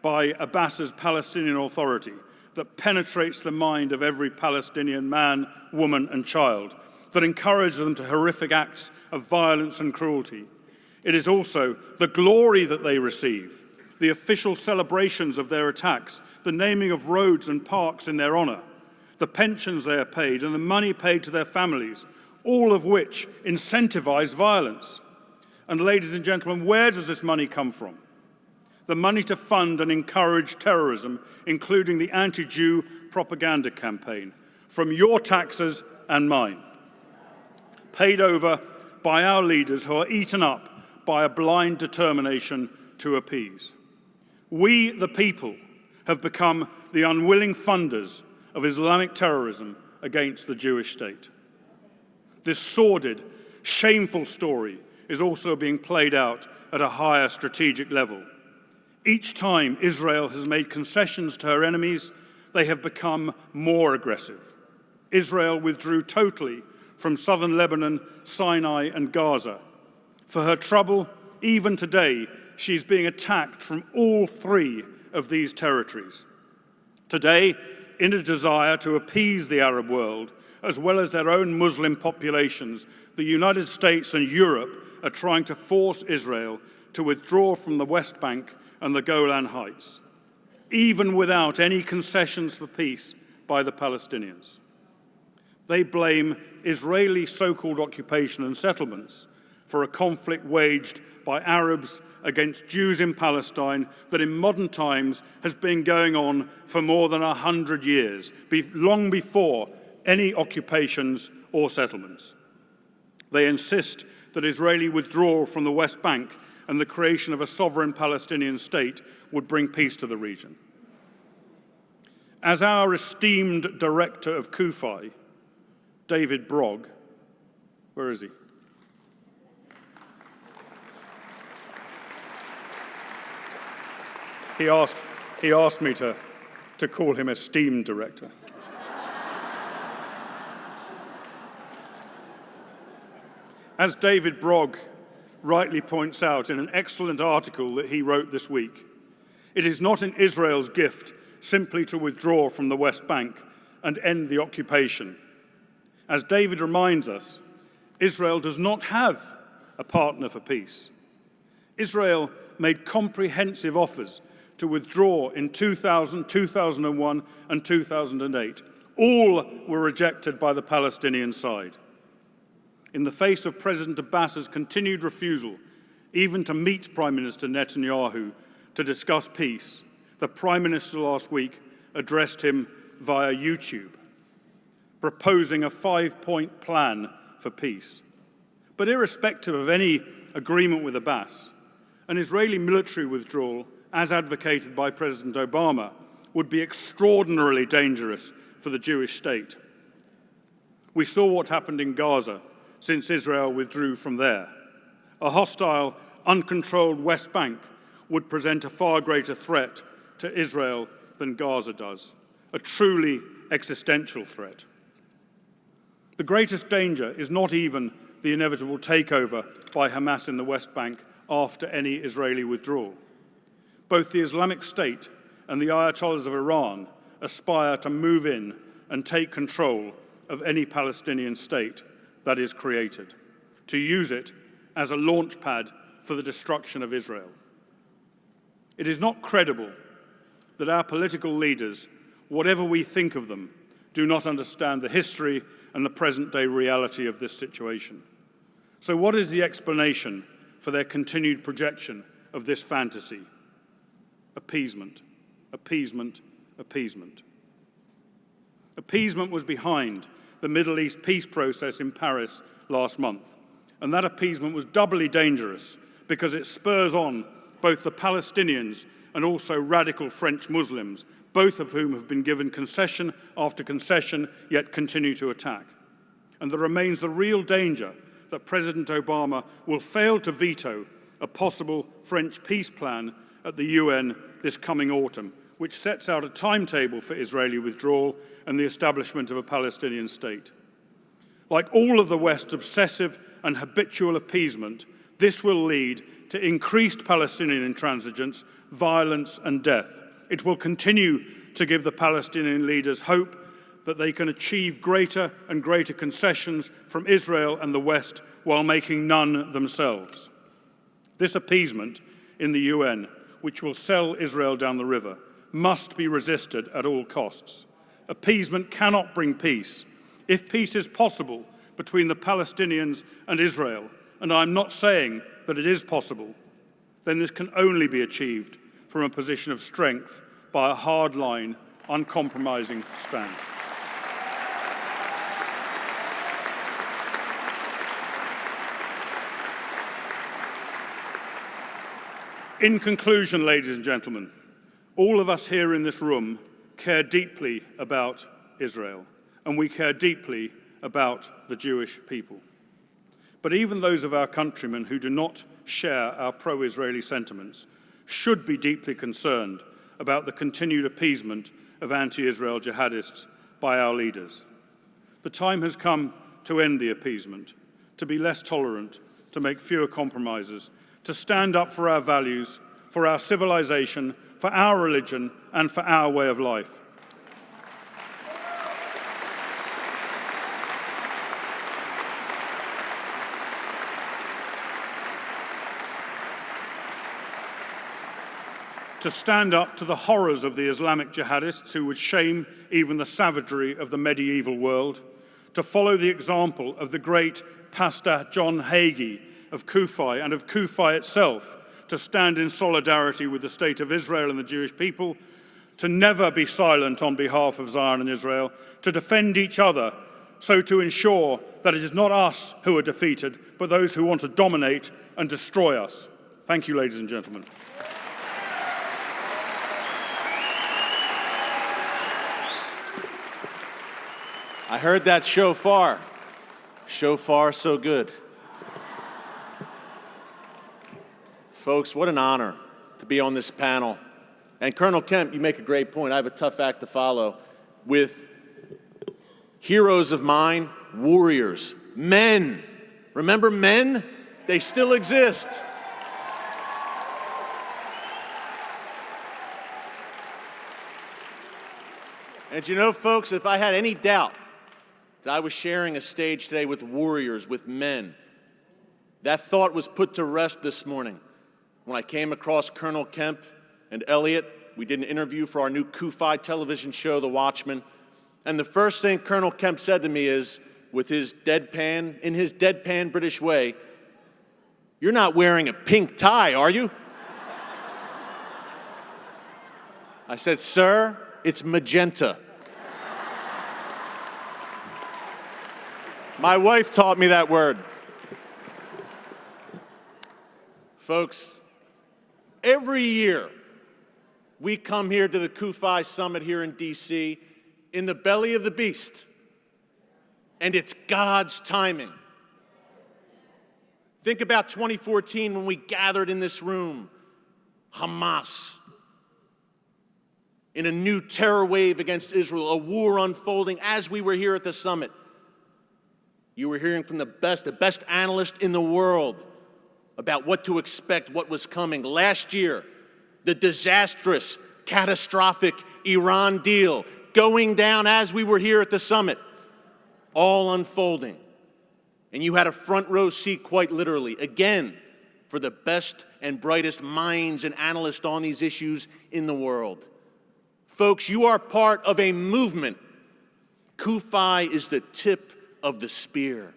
by Abbas's Palestinian Authority that penetrates the mind of every Palestinian man, woman, and child, that encourages them to horrific acts of violence and cruelty. It is also the glory that they receive, the official celebrations of their attacks, the naming of roads and parks in their honor, the pensions they are paid, and the money paid to their families, all of which incentivize violence. And ladies and gentlemen, where does this money come from? The money to fund and encourage terrorism, including the anti-Jew propaganda campaign, from your taxes and mine, paid over by our leaders who are eaten up by a blind determination to appease. We, the people, have become the unwilling funders of Islamic terrorism against the Jewish state. This sordid, shameful story is also being played out at a higher strategic level. Each time Israel has made concessions to her enemies, they have become more aggressive. Israel withdrew totally from southern Lebanon, Sinai, and Gaza. For her trouble, even today, she is being attacked from all 3 of these territories. Today, in a desire to appease the Arab world, as well as their own Muslim populations, the United States and Europe are trying to force Israel to withdraw from the West Bank and the Golan Heights, even without any concessions for peace by the Palestinians. They blame Israeli so-called occupation and settlements for a conflict waged by Arabs against Jews in Palestine that in modern times has been going on for more than 100 years, long before any occupations or settlements. They insist that Israeli withdrawal from the West Bank and the creation of a sovereign Palestinian state would bring peace to the region. As our esteemed director of CUFI, David Brogg, where is he? He asked me to call him esteemed director. As David Brogg rightly points out in an excellent article that he wrote this week, it is not in Israel's gift simply to withdraw from the West Bank and end the occupation. As David reminds us, Israel does not have a partner for peace. Israel made comprehensive offers to withdraw in 2000, 2001, and 2008. All were rejected by the Palestinian side. In the face of President Abbas's continued refusal, even to meet Prime Minister Netanyahu to discuss peace, the Prime Minister last week addressed him via YouTube, proposing a 5-point plan for peace. But irrespective of any agreement with Abbas, an Israeli military withdrawal, as advocated by President Obama, would be extraordinarily dangerous for the Jewish state. We saw what happened in Gaza since Israel withdrew from there. A hostile, uncontrolled West Bank would present a far greater threat to Israel than Gaza does, a truly existential threat. The greatest danger is not even the inevitable takeover by Hamas in the West Bank after any Israeli withdrawal. Both the Islamic State and the Ayatollahs of Iran aspire to move in and take control of any Palestinian state that is created, to use it as a launch pad for the destruction of Israel. It is not credible that our political leaders, whatever we think of them, do not understand the history and the present-day reality of this situation. So what is the explanation for their continued projection of this fantasy? Appeasement, appeasement, appeasement. Appeasement was behind the Middle East peace process in Paris last month, and that appeasement was doubly dangerous because it spurs on both the Palestinians and also radical French Muslims, both of whom have been given concession after concession, yet continue to attack. And there remains the real danger that President Obama will fail to veto a possible French peace plan at the UN this coming autumn, which sets out a timetable for Israeli withdrawal and the establishment of a Palestinian state. Like all of the West's obsessive and habitual appeasement, this will lead to increased Palestinian intransigence, violence, and death. It will continue to give the Palestinian leaders hope that they can achieve greater and greater concessions from Israel and the West while making none themselves. This appeasement in the UN, which will sell Israel down the river, must be resisted at all costs. Appeasement cannot bring peace. If peace is possible between the Palestinians and Israel, and I'm not saying that it is possible, then this can only be achieved from a position of strength by a hard-line, uncompromising stand. In conclusion, ladies and gentlemen, all of us here in this room care deeply about Israel, and we care deeply about the Jewish people. But even those of our countrymen who do not share our pro-Israeli sentiments should be deeply concerned about the continued appeasement of anti-Israel jihadists by our leaders. The time has come to end the appeasement, to be less tolerant, to make fewer compromises, to stand up for our values, for our civilization, for our religion, and for our way of life. To stand up to the horrors of the Islamic jihadists who would shame even the savagery of the medieval world, to follow the example of the great Pastor John Hagee of CUFI and of CUFI itself to stand in solidarity with the state of Israel and the Jewish people, to never be silent on behalf of Zion and Israel, to defend each other, so to ensure that it is not us who are defeated, but those who want to dominate and destroy us. Thank you, ladies and gentlemen. I heard that shofar. Shofar, so good. Folks, what an honor to be on this panel. And Colonel Kemp, you make a great point. I have a tough act to follow with heroes of mine, warriors, men. Remember men? They still exist. And you know, folks, if I had any doubt that I was sharing a stage today with warriors, with men, that thought was put to rest this morning when I came across Colonel Kemp and Elliot. We did an interview for our new CUFI television show, The Watchman. And the first thing Colonel Kemp said to me is, with his deadpan, in his deadpan British way, "You're not wearing a pink tie, are you?" I said, "Sir, it's magenta." My wife taught me that word. Folks, every year we come here to the CUFI Summit here in D.C. in the belly of the beast, and it's God's timing. Think about 2014 when we gathered in this room, Hamas, in a new terror wave against Israel, a war unfolding as we were here at the summit. You were hearing from the best analyst in the world about what to expect, what was coming. Last year, the disastrous, catastrophic Iran deal going down as we were here at the summit, all unfolding. And you had a front row seat, quite literally, again, for the best and brightest minds and analysts on these issues in the world. Folks, you are part of a movement. CUFI is the tip of the spear.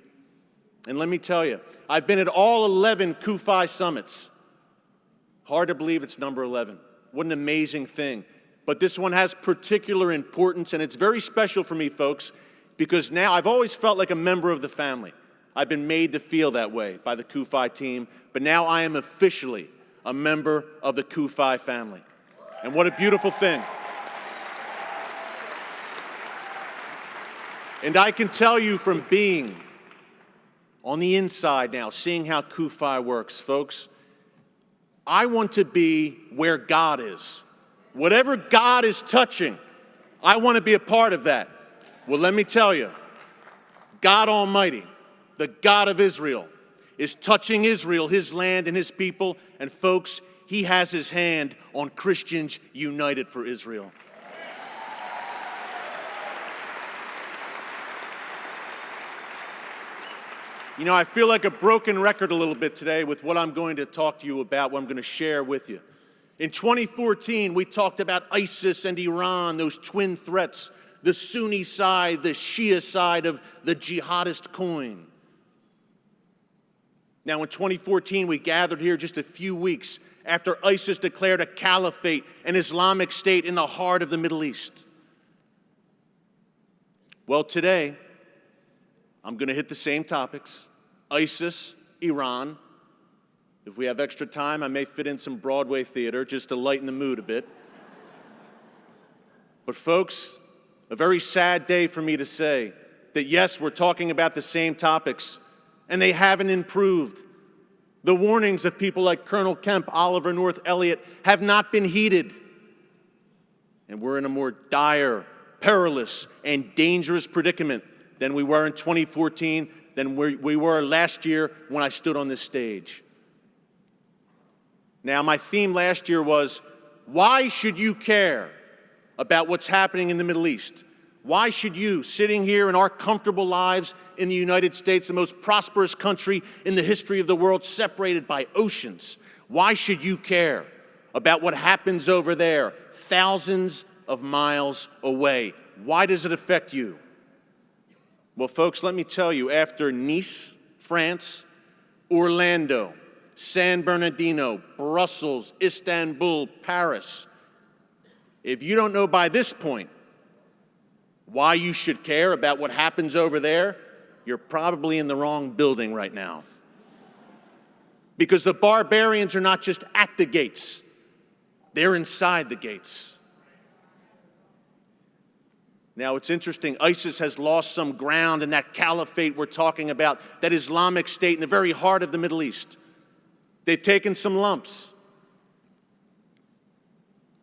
And let me tell you, I've been at all 11 CUFI summits. Hard to believe it's number 11. What an amazing thing. But this one has particular importance, and it's very special for me, folks, because now I've always felt like a member of the family. I've been made to feel that way by the CUFI team, but now I am officially a member of the CUFI family. And what a beautiful thing. And I can tell you from being on the inside now, seeing how CUFI works, folks, I want to be where God is. Whatever God is touching, I want to be a part of that. Well, let me tell you, God Almighty, the God of Israel, is touching Israel, his land and his people. And folks, he has his hand on Christians united for Israel. You know, I feel like a broken record a little bit today with what I'm going to talk to you about, what I'm going to share with you. In 2014, we talked about ISIS and Iran, those twin threats, the Sunni side, the Shia side of the jihadist coin. Now, in 2014, we gathered here just a few weeks after ISIS declared a caliphate, an Islamic state in the heart of the Middle East. Well, today, I'm going to hit the same topics: ISIS, Iran. If we have extra time, I may fit in some Broadway theater just to lighten the mood a bit. But folks, a very sad day for me to say that yes, we're talking about the same topics, and they haven't improved. The warnings of people like Colonel Kemp, Oliver North Elliott have not been heeded. And we're in a more dire, perilous, and dangerous predicament than we were in 2014, than we were last year when I stood on this stage. Now, my theme last year was, why should you care about what's happening in the Middle East? Why should you, sitting here in our comfortable lives in the United States, the most prosperous country in the history of the world, separated by oceans, why should you care about what happens over there, thousands of miles away? Why does it affect you? Well, folks, let me tell you, after Nice, France, Orlando, San Bernardino, Brussels, Istanbul, Paris. If you don't know by this point why you should care about what happens over there, you're probably in the wrong building right now. Because the barbarians are not just at the gates, they're inside the gates. Now, it's interesting, ISIS has lost some ground in that caliphate we're talking about, that Islamic State in the very heart of the Middle East. They've taken some lumps.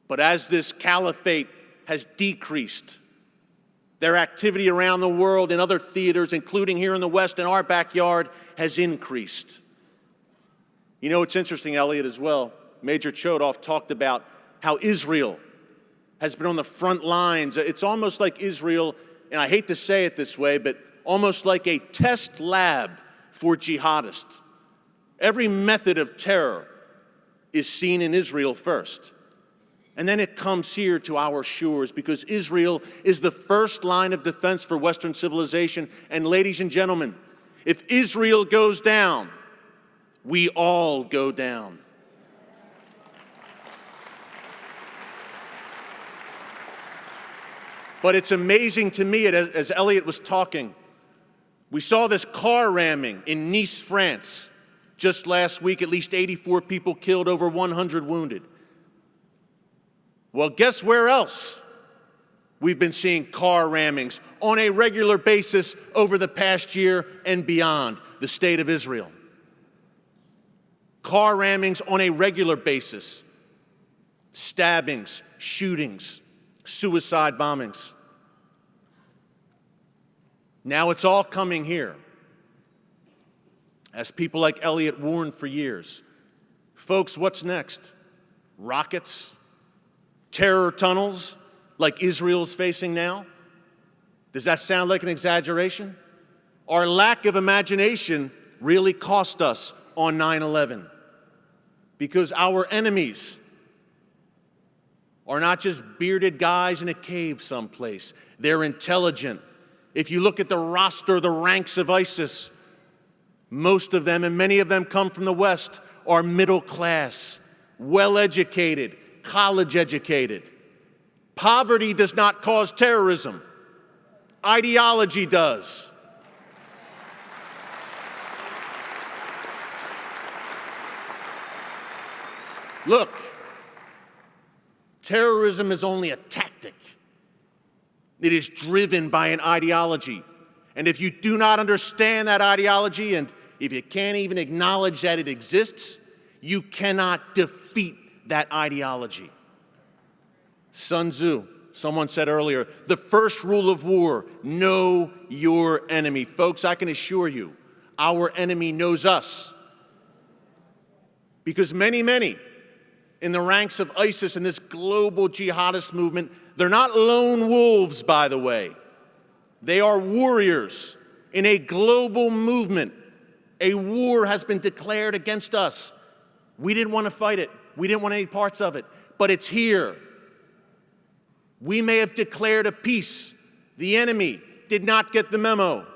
But as this caliphate has decreased, their activity around the world in other theaters, including here in the West in our backyard, has increased. You know, it's interesting, Elliot, as well. Major Chodoff talked about how Israel has been on the front lines. It's almost like Israel, and I hate to say it this way, but almost like a test lab for jihadists. Every method of terror is seen in Israel first. And then it comes here to our shores, because Israel is the first line of defense for Western civilization. And ladies and gentlemen, if Israel goes down, we all go down. But it's amazing to me, as Elliot was talking, we saw this car ramming in Nice, France. Just last week, at least 84 people killed, over 100 wounded. Well, guess where else we've been seeing car rammings on a regular basis over the past year and beyond? The state of Israel. Car rammings on a regular basis. Stabbings, shootings, suicide bombings. Now it's all coming here. As people like Elliot warned for years. Folks, what's next? Rockets? Terror tunnels like Israel's facing now? Does that sound like an exaggeration? Our lack of imagination really cost us on 9/11, because our enemies are not just bearded guys in a cave someplace. They're intelligent. If you look at the roster, the ranks of ISIS, most of them, and many of them come from the West, are middle class, well-educated, college-educated. Poverty does not cause terrorism. Ideology does. Look, terrorism is only a tactic. It is driven by an ideology. And if you do not understand that ideology, and if you can't even acknowledge that it exists, you cannot defeat that ideology. Sun Tzu, someone said earlier, the first rule of war, know your enemy. Folks, I can assure you, our enemy knows us. Because many in the ranks of ISIS and this global jihadist movement, they're not lone wolves, by the way. They are warriors in a global movement. A war has been declared against us. We didn't want to fight it. We didn't want any parts of it. But it's here. We may have declared a peace. The enemy did not get the memo.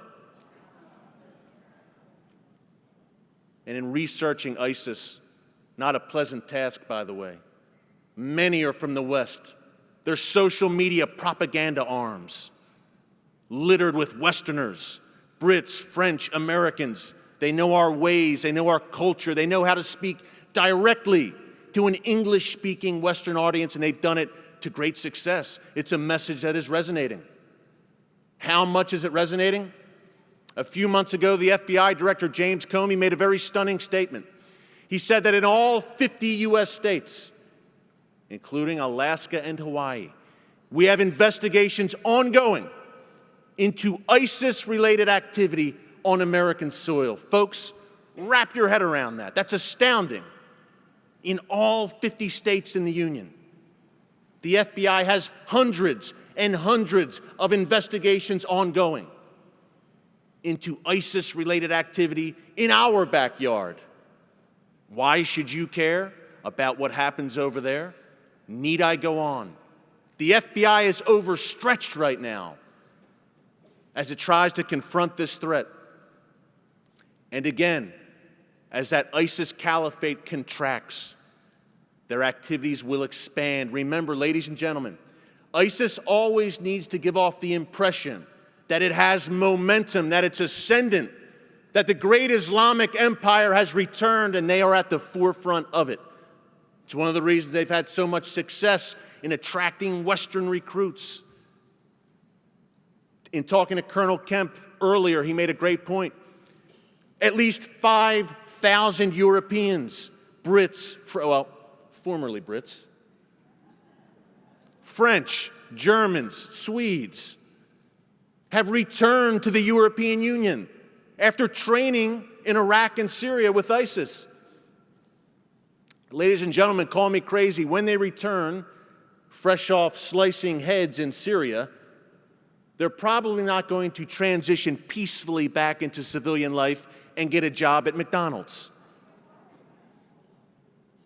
And in researching ISIS, not a pleasant task, by the way, many are from the West. They're social media propaganda arms, littered with Westerners, Brits, French, Americans. They know our ways, they know our culture, they know how to speak directly to an English-speaking Western audience, and they've done it to great success. It's a message that is resonating. How much is it resonating? A few months ago, the FBI Director James Comey made a very stunning statement. He said that in all 50 U.S. states, including Alaska and Hawaii, we have investigations ongoing into ISIS-related activity on American soil. Folks, wrap your head around that. That's astounding. In all 50 states in the Union, the FBI has hundreds and hundreds of investigations ongoing into ISIS-related activity in our backyard. Why should you care about what happens over there? Need I go on? The FBI is overstretched right now as it tries to confront this threat. And again, as that ISIS caliphate contracts, their activities will expand. Remember, ladies and gentlemen, ISIS always needs to give off the impression that it has momentum, that it's ascendant, that the great Islamic empire has returned and they are at the forefront of it. It's one of the reasons they've had so much success in attracting Western recruits. In talking to Colonel Kemp earlier, he made a great point. At least 5,000 Europeans, Brits, formerly Brits, French, Germans, Swedes, have returned to the European Union after training in Iraq and Syria with ISIS. Ladies and gentlemen, call me crazy. When they return, fresh off slicing heads in Syria, they're probably not going to transition peacefully back into civilian life and get a job at McDonald's.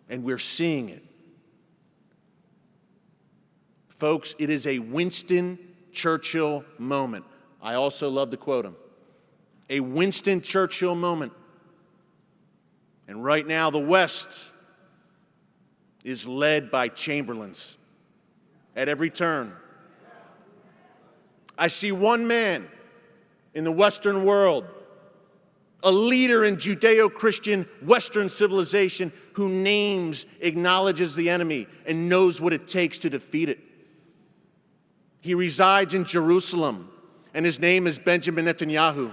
And we're seeing it. Folks, it is a Winston Churchill moment. I also love to quote him. A Winston Churchill moment. And right now, the West is led by Chamberlains at every turn. I see one man in the Western world, a leader in Judeo-Christian Western civilization who names, acknowledges the enemy, and knows what it takes to defeat it. He resides in Jerusalem, and his name is Benjamin Netanyahu.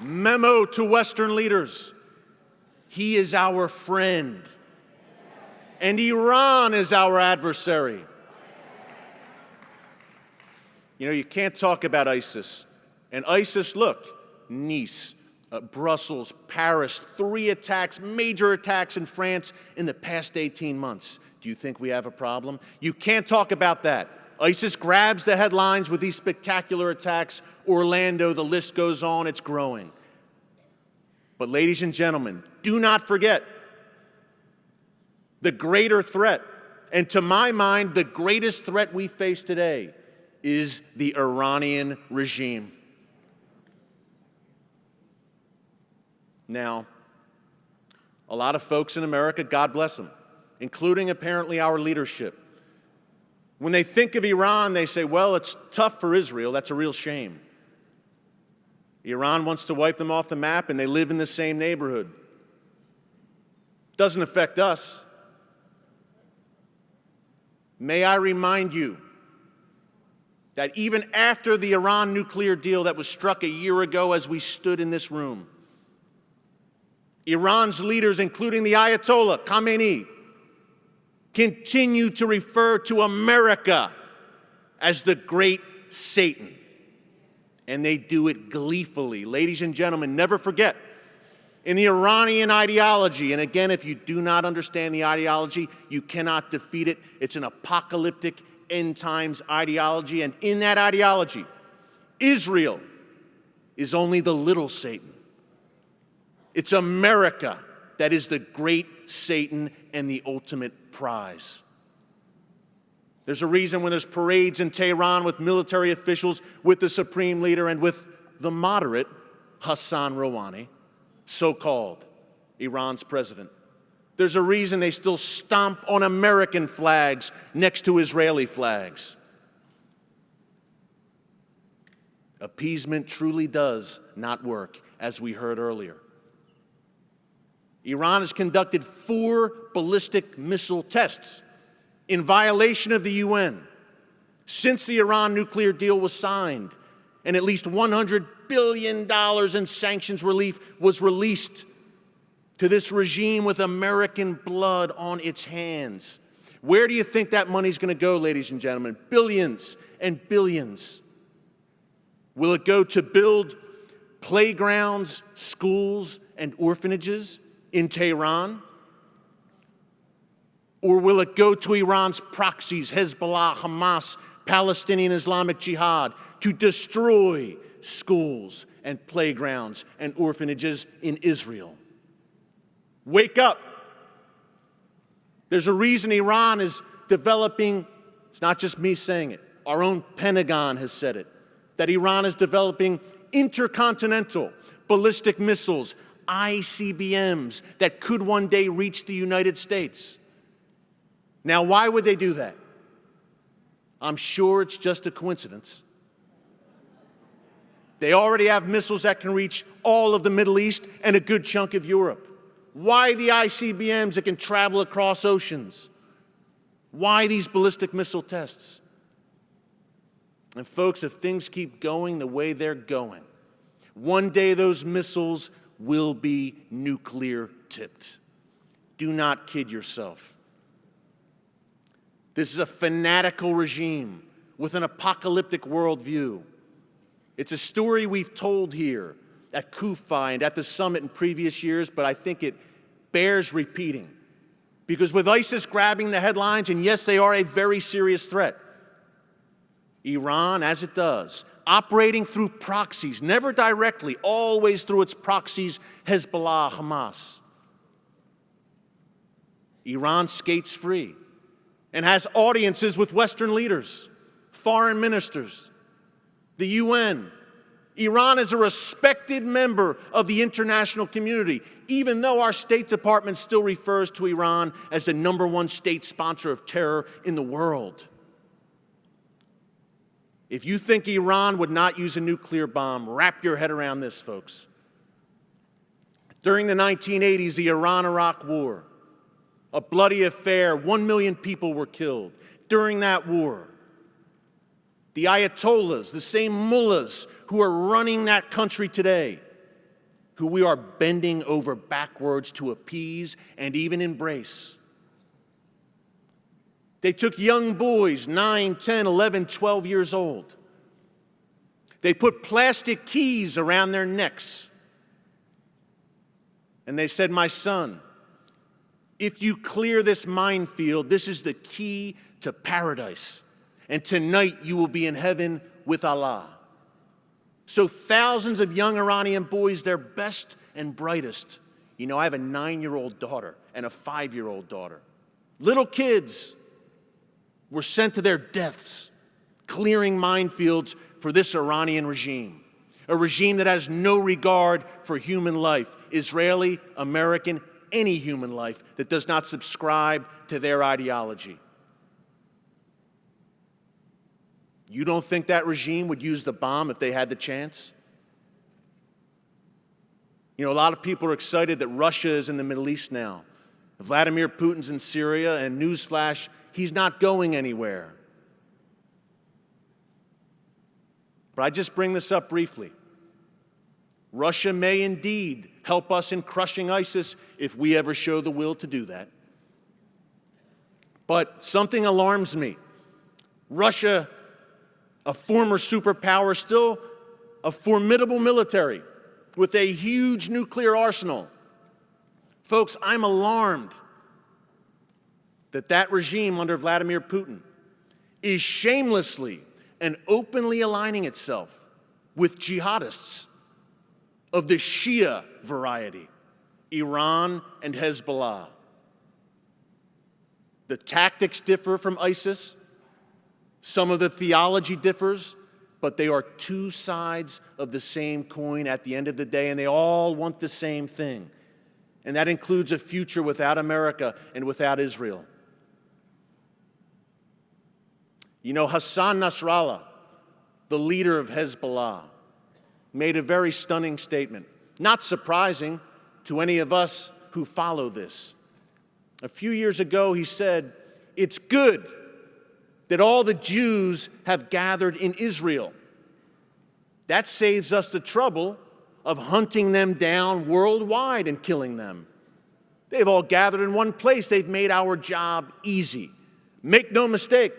Memo to Western leaders: he is our friend, and Iran is our adversary. You know, you can't talk about ISIS. And ISIS, look, Nice, Brussels, Paris, 3 attacks, major attacks in France in the past 18 months. Do you think we have a problem? You can't talk about that. ISIS grabs the headlines with these spectacular attacks. Orlando, the list goes on, it's growing. But ladies and gentlemen, do not forget the greater threat, and to my mind, the greatest threat we face today is the Iranian regime. Now, a lot of folks in America, God bless them, including apparently our leadership, when they think of Iran, they say, well, it's tough for Israel. That's a real shame. Iran wants to wipe them off the map, and they live in the same neighborhood. Doesn't affect us. May I remind you that even after the Iran nuclear deal that was struck a year ago as we stood in this room, Iran's leaders, including the Ayatollah Khamenei, continue to refer to America as the great Satan. And they do it gleefully. Ladies and gentlemen, never forget, in the Iranian ideology, and again, if you do not understand the ideology, you cannot defeat it. It's an apocalyptic end times ideology, and in that ideology, Israel is only the little Satan. It's America that is the great Satan and the ultimate prize. There's a reason when there's parades in Tehran with military officials, with the supreme leader, and with the moderate Hassan Rouhani, so-called Iran's president. There's a reason they still stomp on American flags next to Israeli flags. Appeasement truly does not work, as we heard earlier. Iran has conducted 4 ballistic missile tests in violation of the UN since the Iran nuclear deal was signed, and at least $100 billion in sanctions relief was released to this regime with American blood on its hands. Where do you think that money's going to go, ladies and gentlemen? Billions and billions. Will it go to build playgrounds, schools, and orphanages in Tehran? Or will it go to Iran's proxies, Hezbollah, Hamas, Palestinian Islamic Jihad, to destroy schools and playgrounds and orphanages in Israel? Wake up. There's a reason Iran is developing, it's not just me saying it, our own Pentagon has said it, that Iran is developing intercontinental ballistic missiles, ICBMs, that could one day reach the United States. Now, why would they do that? I'm sure it's just a coincidence. They already have missiles that can reach all of the Middle East and a good chunk of Europe. Why the ICBMs that can travel across oceans? Why these ballistic missile tests? And folks, if things keep going the way they're going, one day those missiles will be nuclear tipped. Do not kid yourself. This is a fanatical regime with an apocalyptic worldview. It's a story we've told here at CUFI and at the summit in previous years, but I think it bears repeating. Because with ISIS grabbing the headlines, and yes, they are a very serious threat, Iran, as it does, operating through proxies, never directly, always through its proxies, Hezbollah, Hamas. Iran skates free and has audiences with Western leaders, foreign ministers, the UN. Iran is a respected member of the international community, even though our State Department still refers to Iran as the #1 state sponsor of terror in the world. If you think Iran would not use a nuclear bomb, wrap your head around this, folks. During the 1980s, the Iran-Iraq War, a bloody affair, 1 million people were killed. During that war, the Ayatollahs, the same mullahs who are running that country today, who we are bending over backwards to appease and even embrace. They took young boys, 9, 10, 11, 12 years old. They put plastic keys around their necks. And they said, "My son, if you clear this minefield, this is the key to paradise. And tonight you will be in heaven with Allah." So thousands of young Iranian boys, their best and brightest. You know, I have a 9-year-old daughter and a 5-year-old daughter. Little kids were sent to their deaths, clearing minefields for this Iranian regime, a regime that has no regard for human life, Israeli, American, any human life that does not subscribe to their ideology. You don't think that regime would use the bomb if they had the chance? You know, a lot of people are excited that Russia is in the Middle East now. Vladimir Putin's in Syria, and newsflash, he's not going anywhere. But I just bring this up briefly. Russia may indeed help us in crushing ISIS if we ever show the will to do that. But something alarms me. Russia, a former superpower, still a formidable military with a huge nuclear arsenal. Folks, I'm alarmed that that regime under Vladimir Putin is shamelessly and openly aligning itself with jihadists of the Shia variety, Iran and Hezbollah. The tactics differ from ISIS. Some of the theology differs, but they are two sides of the same coin at the end of the day, and they all want the same thing. And that includes a future without America and without Israel. You know, Hassan Nasrallah, the leader of Hezbollah, made a very stunning statement, not surprising to any of us who follow this. A few years ago, he said, "It's good that all the Jews have gathered in Israel. That saves us the trouble of hunting them down worldwide and killing them. They've all gathered in one place. They've made our job easy." Make no mistake,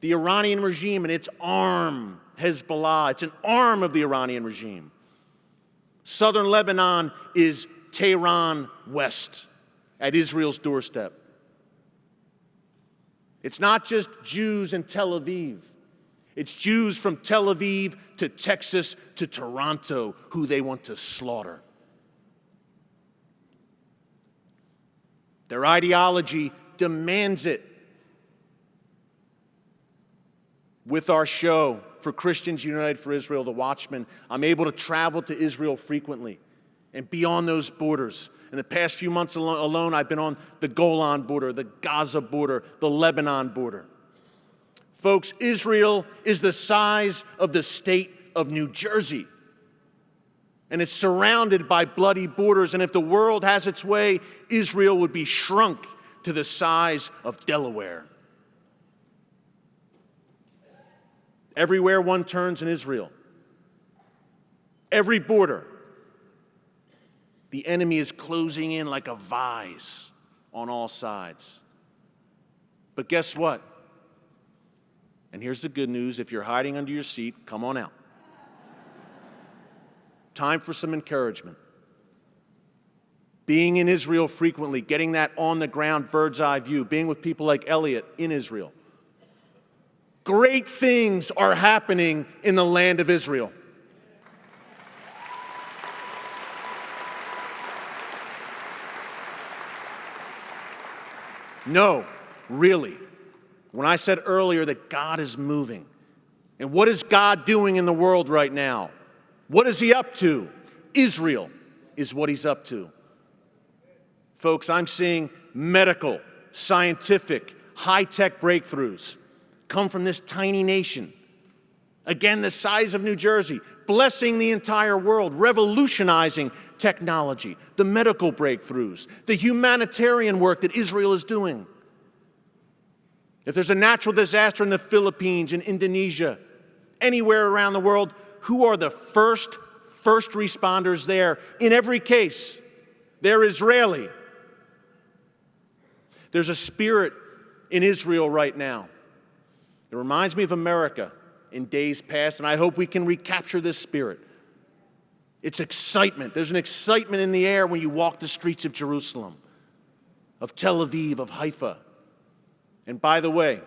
the Iranian regime and its arm, Hezbollah, it's an arm of the Iranian regime. Southern Lebanon is Tehran West, at Israel's doorstep. It's not just Jews in Tel Aviv. It's Jews from Tel Aviv to Texas to Toronto who they want to slaughter. Their ideology demands it. With our show for Christians United for Israel, the Watchman, I'm able to travel to Israel frequently and beyond those borders. In the past few months alone, I've been on the Golan border, the Gaza border, the Lebanon border. Folks, Israel is the size of the state of New Jersey. And it's surrounded by bloody borders. And if the world has its way, Israel would be shrunk to the size of Delaware. Everywhere one turns in Israel, every border, the enemy is closing in like a vise on all sides. But guess what? And here's the good news. If you're hiding under your seat, come on out. Time for some encouragement. Being in Israel frequently, getting that on-the-ground bird's-eye view, being with people like Elliot in Israel. Great things are happening in the land of Israel. No, really. When I said earlier that God is moving, and what is God doing in the world right now? What is he up to? Israel is what he's up to. Folks, I'm seeing medical, scientific, high-tech breakthroughs come from this tiny nation. Again, the size of New Jersey, blessing the entire world, revolutionizing technology, the medical breakthroughs, the humanitarian work that Israel is doing. If there's a natural disaster in the Philippines, in Indonesia, anywhere around the world, who are the first responders there? In every case, they're Israeli. There's a spirit in Israel right now. It reminds me of America in days past, and I hope we can recapture this spirit. It's excitement. There's an excitement in the air when you walk the streets of Jerusalem, of Tel Aviv, of Haifa. And by the way,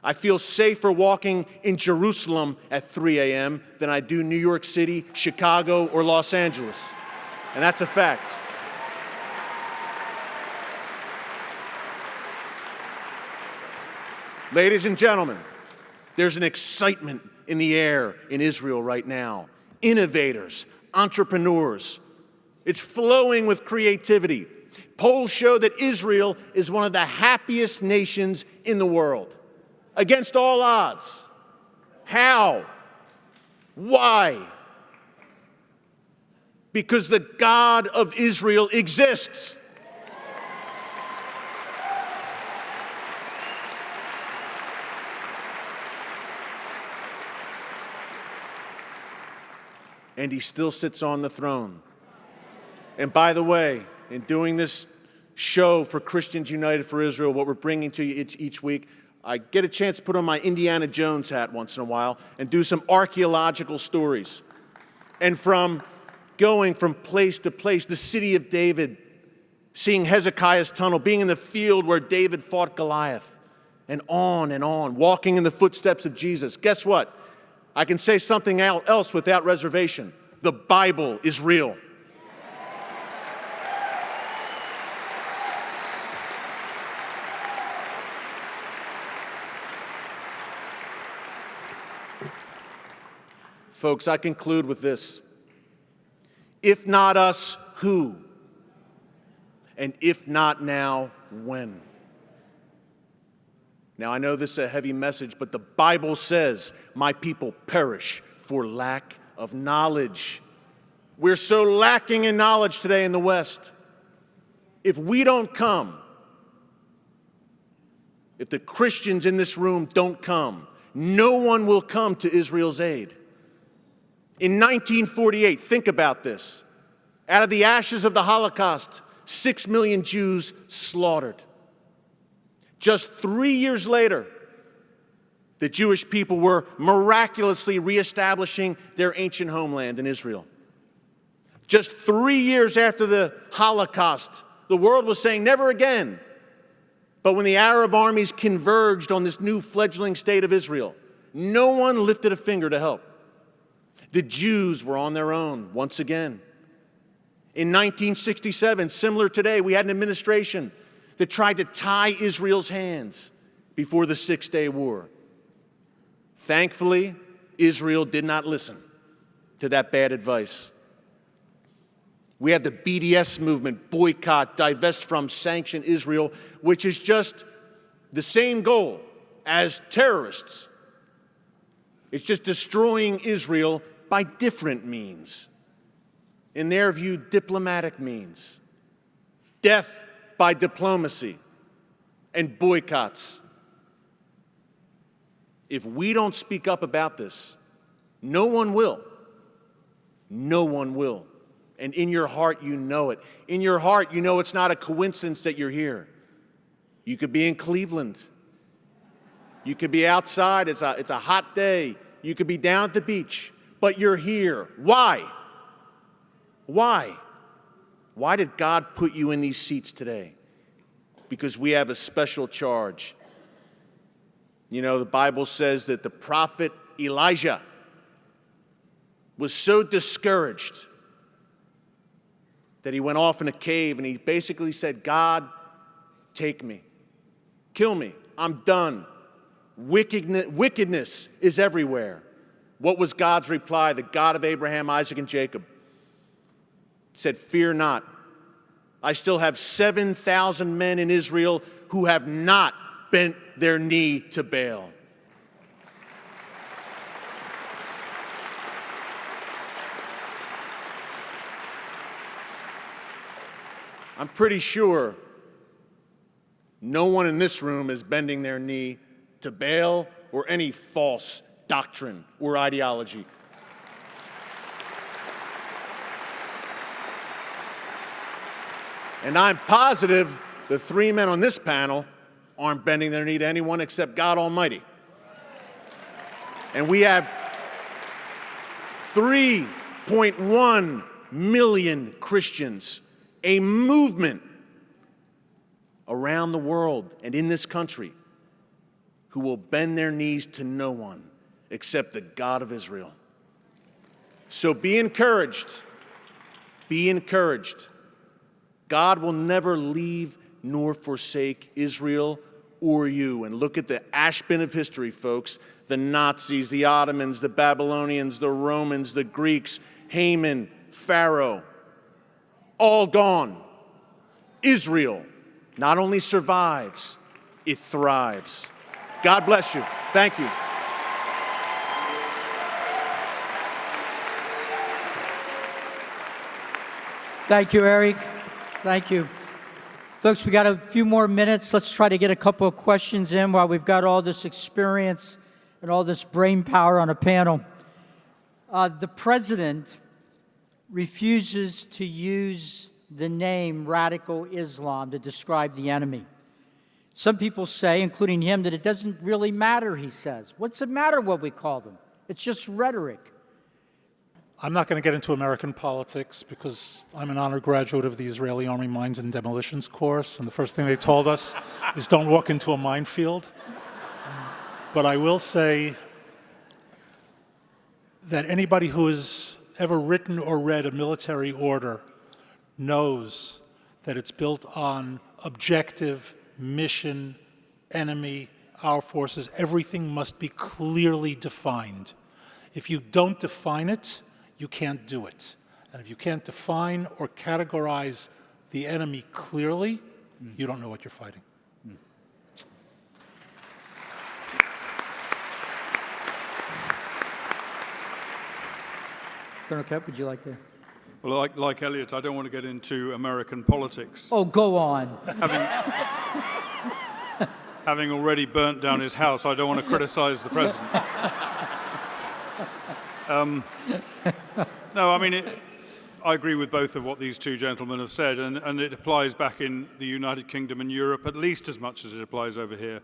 I feel safer walking in Jerusalem at 3 a.m. than I do New York City, Chicago, or Los Angeles. And that's a fact. Ladies and gentlemen, there's an excitement in the air in Israel right now. Innovators, entrepreneurs. It's flowing with creativity. Polls show that Israel is one of the happiest nations in the world. Against all odds. How? Why? Because the God of Israel exists. And he still sits on the throne. And by the way, in doing this show for Christians United for Israel, what we're bringing to you each week, I get a chance to put on my Indiana Jones hat once in a while and do some archaeological stories. And from going from place to place, the city of David, seeing Hezekiah's tunnel, being in the field where David fought Goliath, and on, walking in the footsteps of Jesus. Guess what? I can say something else without reservation. The Bible is real. Folks, I conclude with this. If not us, who? And if not now, when? Now, I know this is a heavy message, but the Bible says, my people perish for lack of knowledge. We're so lacking in knowledge today in the West. If we don't come, if the Christians in this room don't come, no one will come to Israel's aid. In 1948, think about this. Out of the ashes of the Holocaust, 6 million Jews slaughtered. Just 3 years later, the Jewish people were miraculously reestablishing their ancient homeland in Israel. Just 3 years after the Holocaust, the world was saying, never again. But when the Arab armies converged on this new fledgling state of Israel, no one lifted a finger to help. The Jews were on their own once again. In 1967, similar today, we had an administration that tried to tie Israel's hands before the Six-Day War. Thankfully, Israel did not listen to that bad advice. We have the BDS movement, boycott, divest from, sanction Israel, which is just the same goal as terrorists. It's just destroying Israel by different means. In their view, diplomatic means. Death by diplomacy and boycotts. If we don't speak up about this, no one will. No one will. And in your heart, you know it. In your heart, you know it's not a coincidence that you're here. You could be in Cleveland. You could be outside. It's a hot day. You could be down at the beach. But you're here. Why? Why? Why did God put you in these seats today? Because we have a special charge. You know, the Bible says that the prophet Elijah was so discouraged that he went off in a cave and he basically said, God, take me. Kill me. I'm done. Wickedness is everywhere. What was God's reply? The God of Abraham, Isaac, and Jacob said, fear not. I still have 7,000 men in Israel who have not bent their knee to Baal. I'm pretty sure no one in this room is bending their knee to Baal or any false doctrine or ideology. And I'm positive the three men on this panel aren't bending their knee to anyone except God Almighty. And we have 3.1 million Christians, a movement around the world and in this country who will bend their knees to no one except the God of Israel. So be encouraged. Be encouraged. God will never leave nor forsake Israel or you. And look at the ash bin of history, folks. The Nazis, the Ottomans, the Babylonians, the Romans, the Greeks, Haman, Pharaoh, all gone. Israel not only survives, it thrives. God bless you. Thank you. Thank you, Eric. Thank you. Folks, we got a few more minutes. Let's try to get a couple of questions in while we've got all this experience and all this brain power on a panel. The president refuses to use the name radical Islam to describe the enemy. Some people say, including him, that it doesn't really matter, he says. What's it matter what we call them? It's just rhetoric. I'm not going to get into American politics because I'm an honor graduate of the Israeli Army Mines and Demolitions course, and the first thing they told us is don't walk into a minefield. But I will say that anybody who has ever written or read a military order knows that it's built on objective, mission, enemy, our forces. Everything must be clearly defined. If you don't define it, you can't do it. And if you can't define or categorize the enemy clearly, you don't know what you're fighting. Colonel Kemp, would you like to? Well, like Elliot, I don't want to get into American politics. Oh, go on. Having already burnt down his house, I don't want to criticize the president. No, I mean, I agree with both of what these two gentlemen have said, and it applies back in the United Kingdom and Europe at least as much as it applies over here.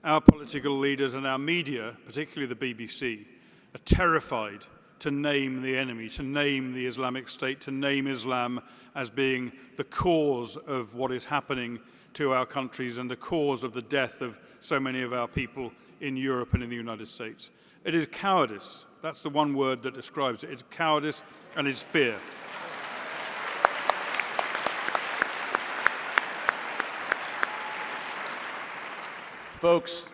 Our political leaders and our media, particularly the BBC, are terrified to name the enemy, to name the Islamic State, to name Islam as being the cause of what is happening to our countries and the cause of the death of so many of our people in Europe and in the United States. It is cowardice. That's the one word that describes it. It's cowardice and it's fear. Folks,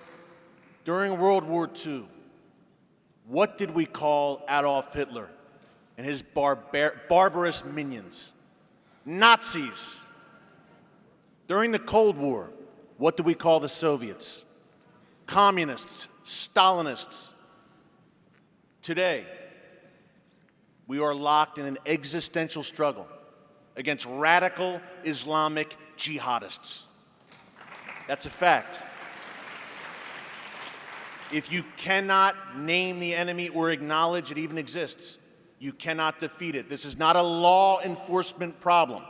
during World War II, what did we call Adolf Hitler and his barbarous minions? Nazis. During the Cold War, what do we call the Soviets? Communists, Stalinists. Today, we are locked in an existential struggle against radical Islamic jihadists. That's a fact. If you cannot name the enemy or acknowledge it even exists, you cannot defeat it. This is not a law enforcement problem.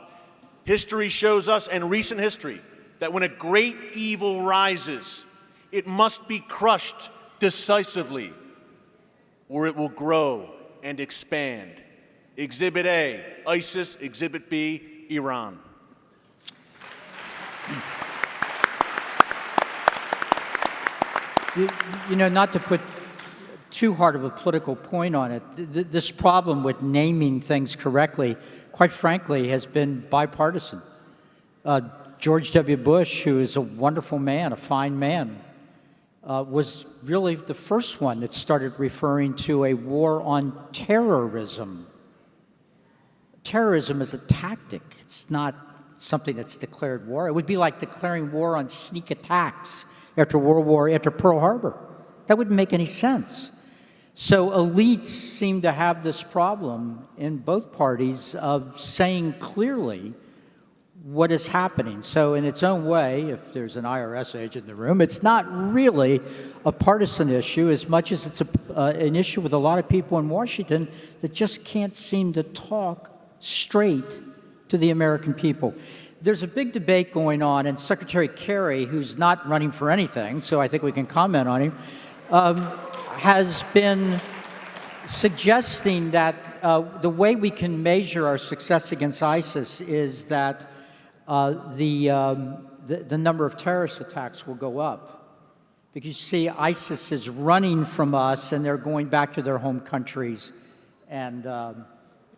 History shows us, and recent history, that when a great evil rises, it must be crushed decisively, or it will grow and expand. Exhibit A, ISIS. Exhibit B, Iran. You know, not to put too hard of a political point on it, this problem with naming things correctly, quite frankly, has been bipartisan. George W. Bush, who is a wonderful man, a fine man, was really the first one that started referring to a war on terrorism. Terrorism is a tactic. It's not something that's declared war. It would be like declaring war on sneak attacks after Pearl Harbor. That wouldn't make any sense. So elites seem to have this problem in both parties of saying clearly what is happening. So in its own way, if there's an IRS agent in the room, it's not really a partisan issue as much as it's an issue with a lot of people in Washington that just can't seem to talk straight to the American people. There's a big debate going on, and Secretary Kerry, who's not running for anything, so I think we can comment on him, has been suggesting that the way we can measure our success against ISIS is that the number of terrorist attacks will go up. Because you see, ISIS is running from us, and they're going back to their home countries and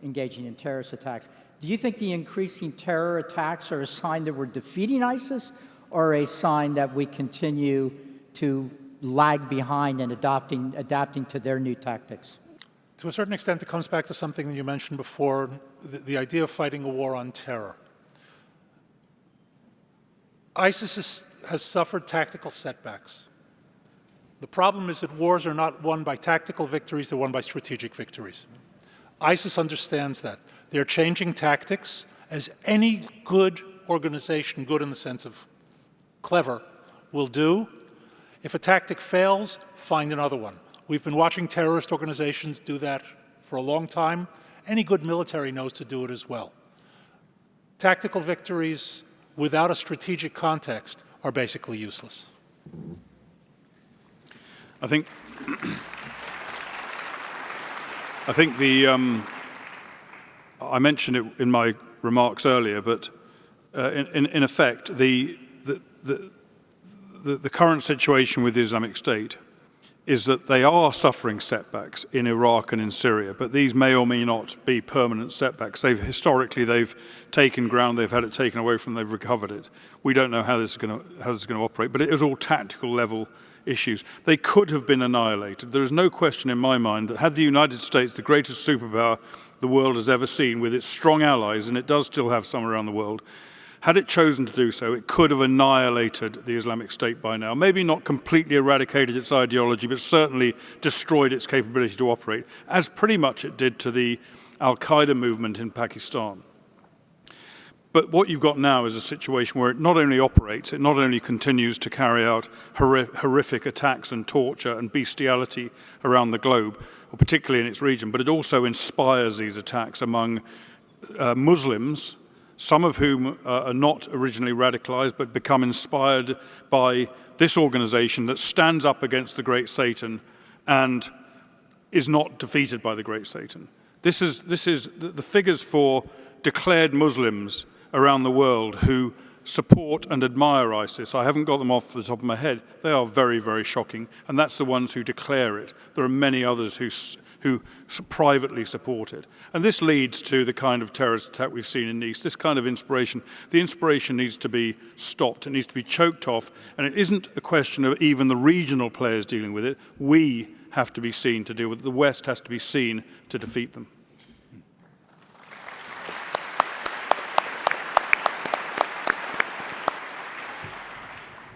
engaging in terrorist attacks. Do you think the increasing terror attacks are a sign that we're defeating ISIS, or a sign that we continue to lag behind and adapting to their new tactics? To a certain extent, it comes back to something that you mentioned before, the idea of fighting a war on terror. ISIS has suffered tactical setbacks. The problem is that wars are not won by tactical victories, they're won by strategic victories. ISIS understands that. They're changing tactics, as any good organization, good in the sense of clever, will do. If a tactic fails, find another one. We've been watching terrorist organizations do that for a long time. Any good military knows to do it as well. Tactical victories without a strategic context are basically useless. I think I mentioned it in my remarks earlier, but in effect, the current situation with the Islamic State is that they are suffering setbacks in Iraq and in Syria, but these may or may not be permanent setbacks. Historically, they've taken ground, they've had it taken away from them, they've recovered it. We don't know how this is going to operate, but it is all tactical level issues. They could have been annihilated. There is no question in my mind that had the United States, the greatest superpower the world has ever seen, with its strong allies, and it does still have some around the world, had it chosen to do so, it could have annihilated the Islamic State by now. Maybe not completely eradicated its ideology, but certainly destroyed its capability to operate, as pretty much it did to the Al-Qaeda movement in Pakistan. But what you've got now is a situation where it not only operates, it not only continues to carry out horrific attacks and torture and bestiality around the globe, or particularly in its region, but it also inspires these attacks among Muslims, some of whom are not originally radicalized, but become inspired by this organization that stands up against the great Satan and is not defeated by the great Satan. This is the figures for declared Muslims around the world who support and admire ISIS. I haven't got them off the top of my head. They are very, very shocking, and that's the ones who declare it. There are many others who who privately support it. And this leads to the kind of terrorist attack we've seen in Nice, this kind of inspiration. The inspiration needs to be stopped, it needs to be choked off, and it isn't a question of even the regional players dealing with it. We have to be seen to deal with it. The West has to be seen to defeat them.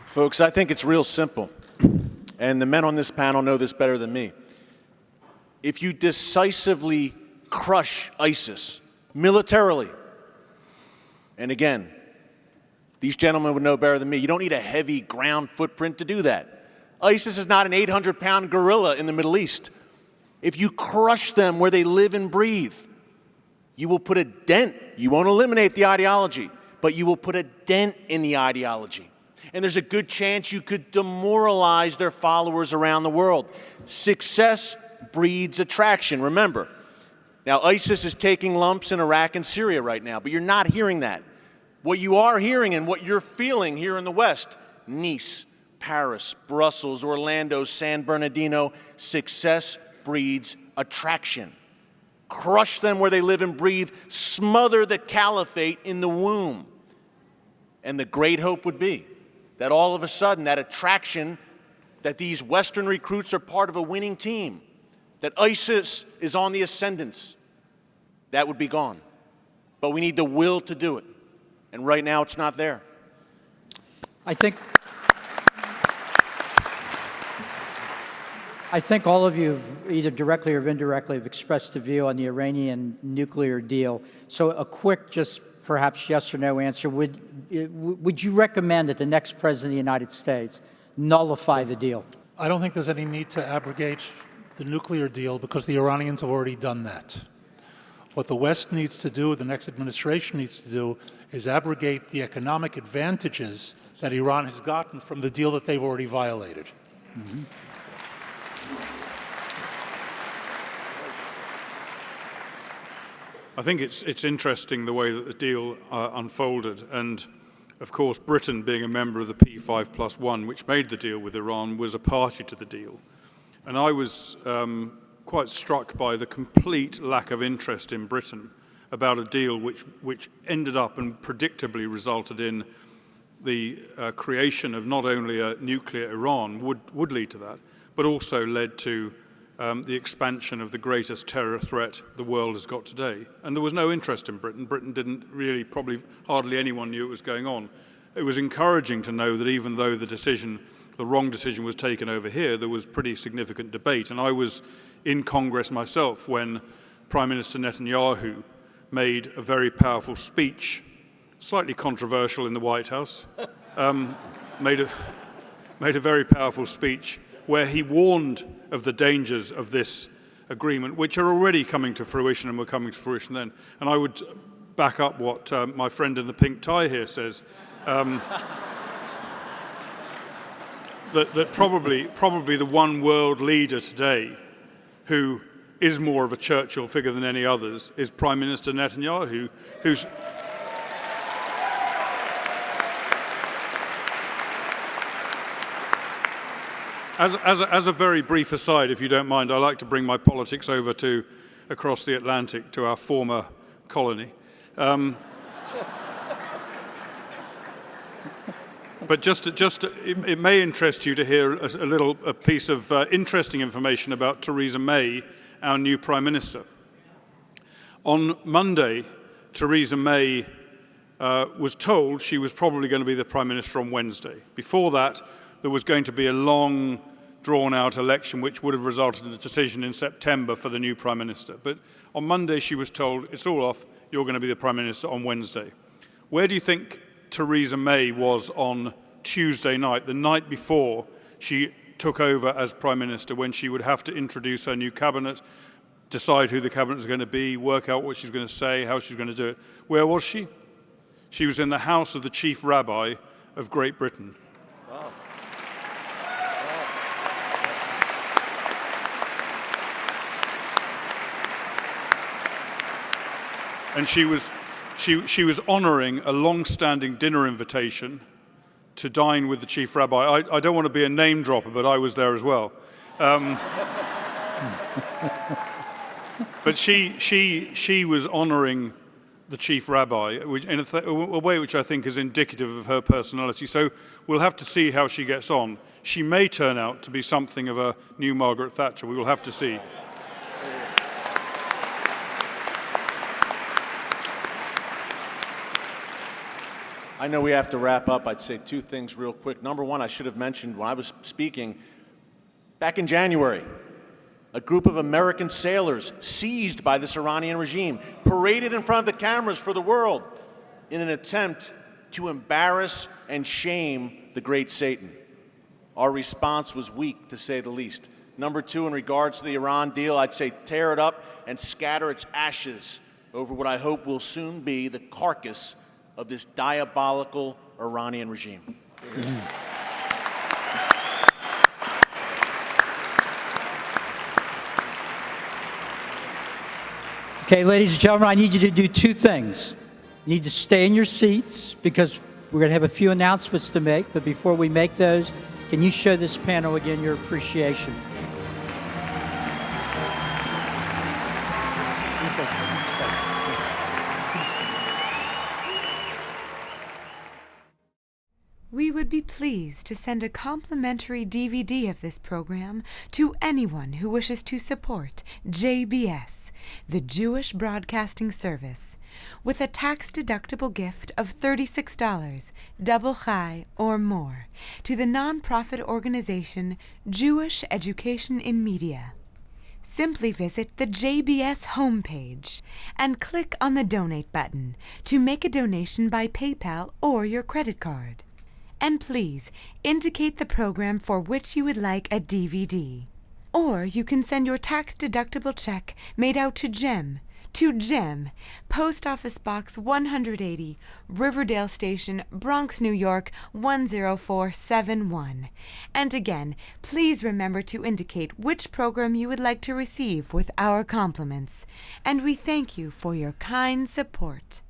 Folks, I think it's real simple, and the men on this panel know this better than me. If you decisively crush ISIS militarily, and again, these gentlemen would know better than me, you don't need a heavy ground footprint to do that. ISIS is not an 800-pound gorilla in the Middle East. If you crush them where they live and breathe, you will put a dent. You won't eliminate the ideology, but you will put a dent in the ideology. And there's a good chance you could demoralize their followers around the world. Success breeds attraction, remember. Now, ISIS is taking lumps in Iraq and Syria right now, but you're not hearing that. What you are hearing and what you're feeling here in the West, Nice, Paris, Brussels, Orlando, San Bernardino, success breeds attraction. Crush them where they live and breathe, smother the caliphate in the womb. And the great hope would be that all of a sudden that attraction, that these Western recruits are part of a winning team, that ISIS is on the ascendance, that would be gone. But we need the will to do it. And right now it's not there. I think all of you, either directly or indirectly, have expressed a view on the Iranian nuclear deal. So a quick, just perhaps yes or no answer. Would you recommend that the next president of the United States nullify the deal? I don't think there's any need to abrogate the nuclear deal because the Iranians have already done that. What the West needs to do, the next administration needs to do, is abrogate the economic advantages that Iran has gotten from the deal that they've already violated. Mm-hmm. I think it's interesting the way that the deal unfolded, and of course Britain, being a member of the P5+1, which made the deal with Iran, was a party to the deal. And I was quite struck by the complete lack of interest in Britain about a deal which ended up and predictably resulted in the creation of not only a nuclear Iran, would lead to that, but also led to the expansion of the greatest terror threat the world has got today. And there was no interest in Britain. Britain didn't really, probably hardly anyone knew it was going on. It was encouraging to know that even though the wrong decision was taken over here, there was pretty significant debate. And I was in Congress myself when Prime Minister Netanyahu made a very powerful speech, slightly controversial in the White House, made a very powerful speech where he warned of the dangers of this agreement, which are already coming to fruition and were coming to fruition then. And I would back up what my friend in the pink tie here says, that probably the one world leader today who is more of a Churchill figure than any others is Prime Minister Netanyahu, who's As a very brief aside, if you don't mind, I like to bring my politics over to across the Atlantic to our former colony. But it may interest you to hear a piece of interesting information about Theresa May, our new Prime Minister. On Monday, Theresa May was told she was probably going to be the Prime Minister on Wednesday. Before that, there was going to be a long, drawn-out election which would have resulted in a decision in September for the new Prime Minister. But on Monday she was told, it's all off, you're going to be the Prime Minister on Wednesday. Where do you think Theresa May was on Tuesday night, the night before she took over as Prime Minister, when she would have to introduce her new cabinet, decide who the cabinet is going to be, work out what she's going to say, how she's going to do it? Where was she? She was in the house of the Chief Rabbi of Great Britain. Wow. And she was honoring a long-standing dinner invitation to dine with the Chief Rabbi. I don't want to be a name dropper, but I was there as well. But she was honoring the chief rabbi in a way which I think is indicative of her personality. So we'll have to see how she gets on. She may turn out to be something of a new Margaret Thatcher. We will have to see. I know we have to wrap up. I'd say two things real quick. Number one, I should have mentioned when I was speaking, back in January, a group of American sailors seized by this Iranian regime, paraded in front of the cameras for the world in an attempt to embarrass and shame the great Satan. Our response was weak, to say the least. Number two, in regards to the Iran deal, I'd say tear it up and scatter its ashes over what I hope will soon be the carcass of this diabolical Iranian regime. Okay, ladies and gentlemen, I need you to do two things. You need to stay in your seats because we're going to have a few announcements to make, but before we make those, can you show this panel again your appreciation? We would be pleased to send a complimentary DVD of this program to anyone who wishes to support JBS, the Jewish Broadcasting Service, with a tax-deductible gift of $36, double high or more, to the nonprofit organization Jewish Education in Media. Simply visit the JBS homepage and click on the Donate button to make a donation by PayPal or your credit card. And please indicate the program for which you would like a DVD. Or you can send your tax-deductible check made out to GEM, Post Office Box 180, Riverdale Station, Bronx, New York 10471. And again, please remember to indicate which program you would like to receive with our compliments. And we thank you for your kind support.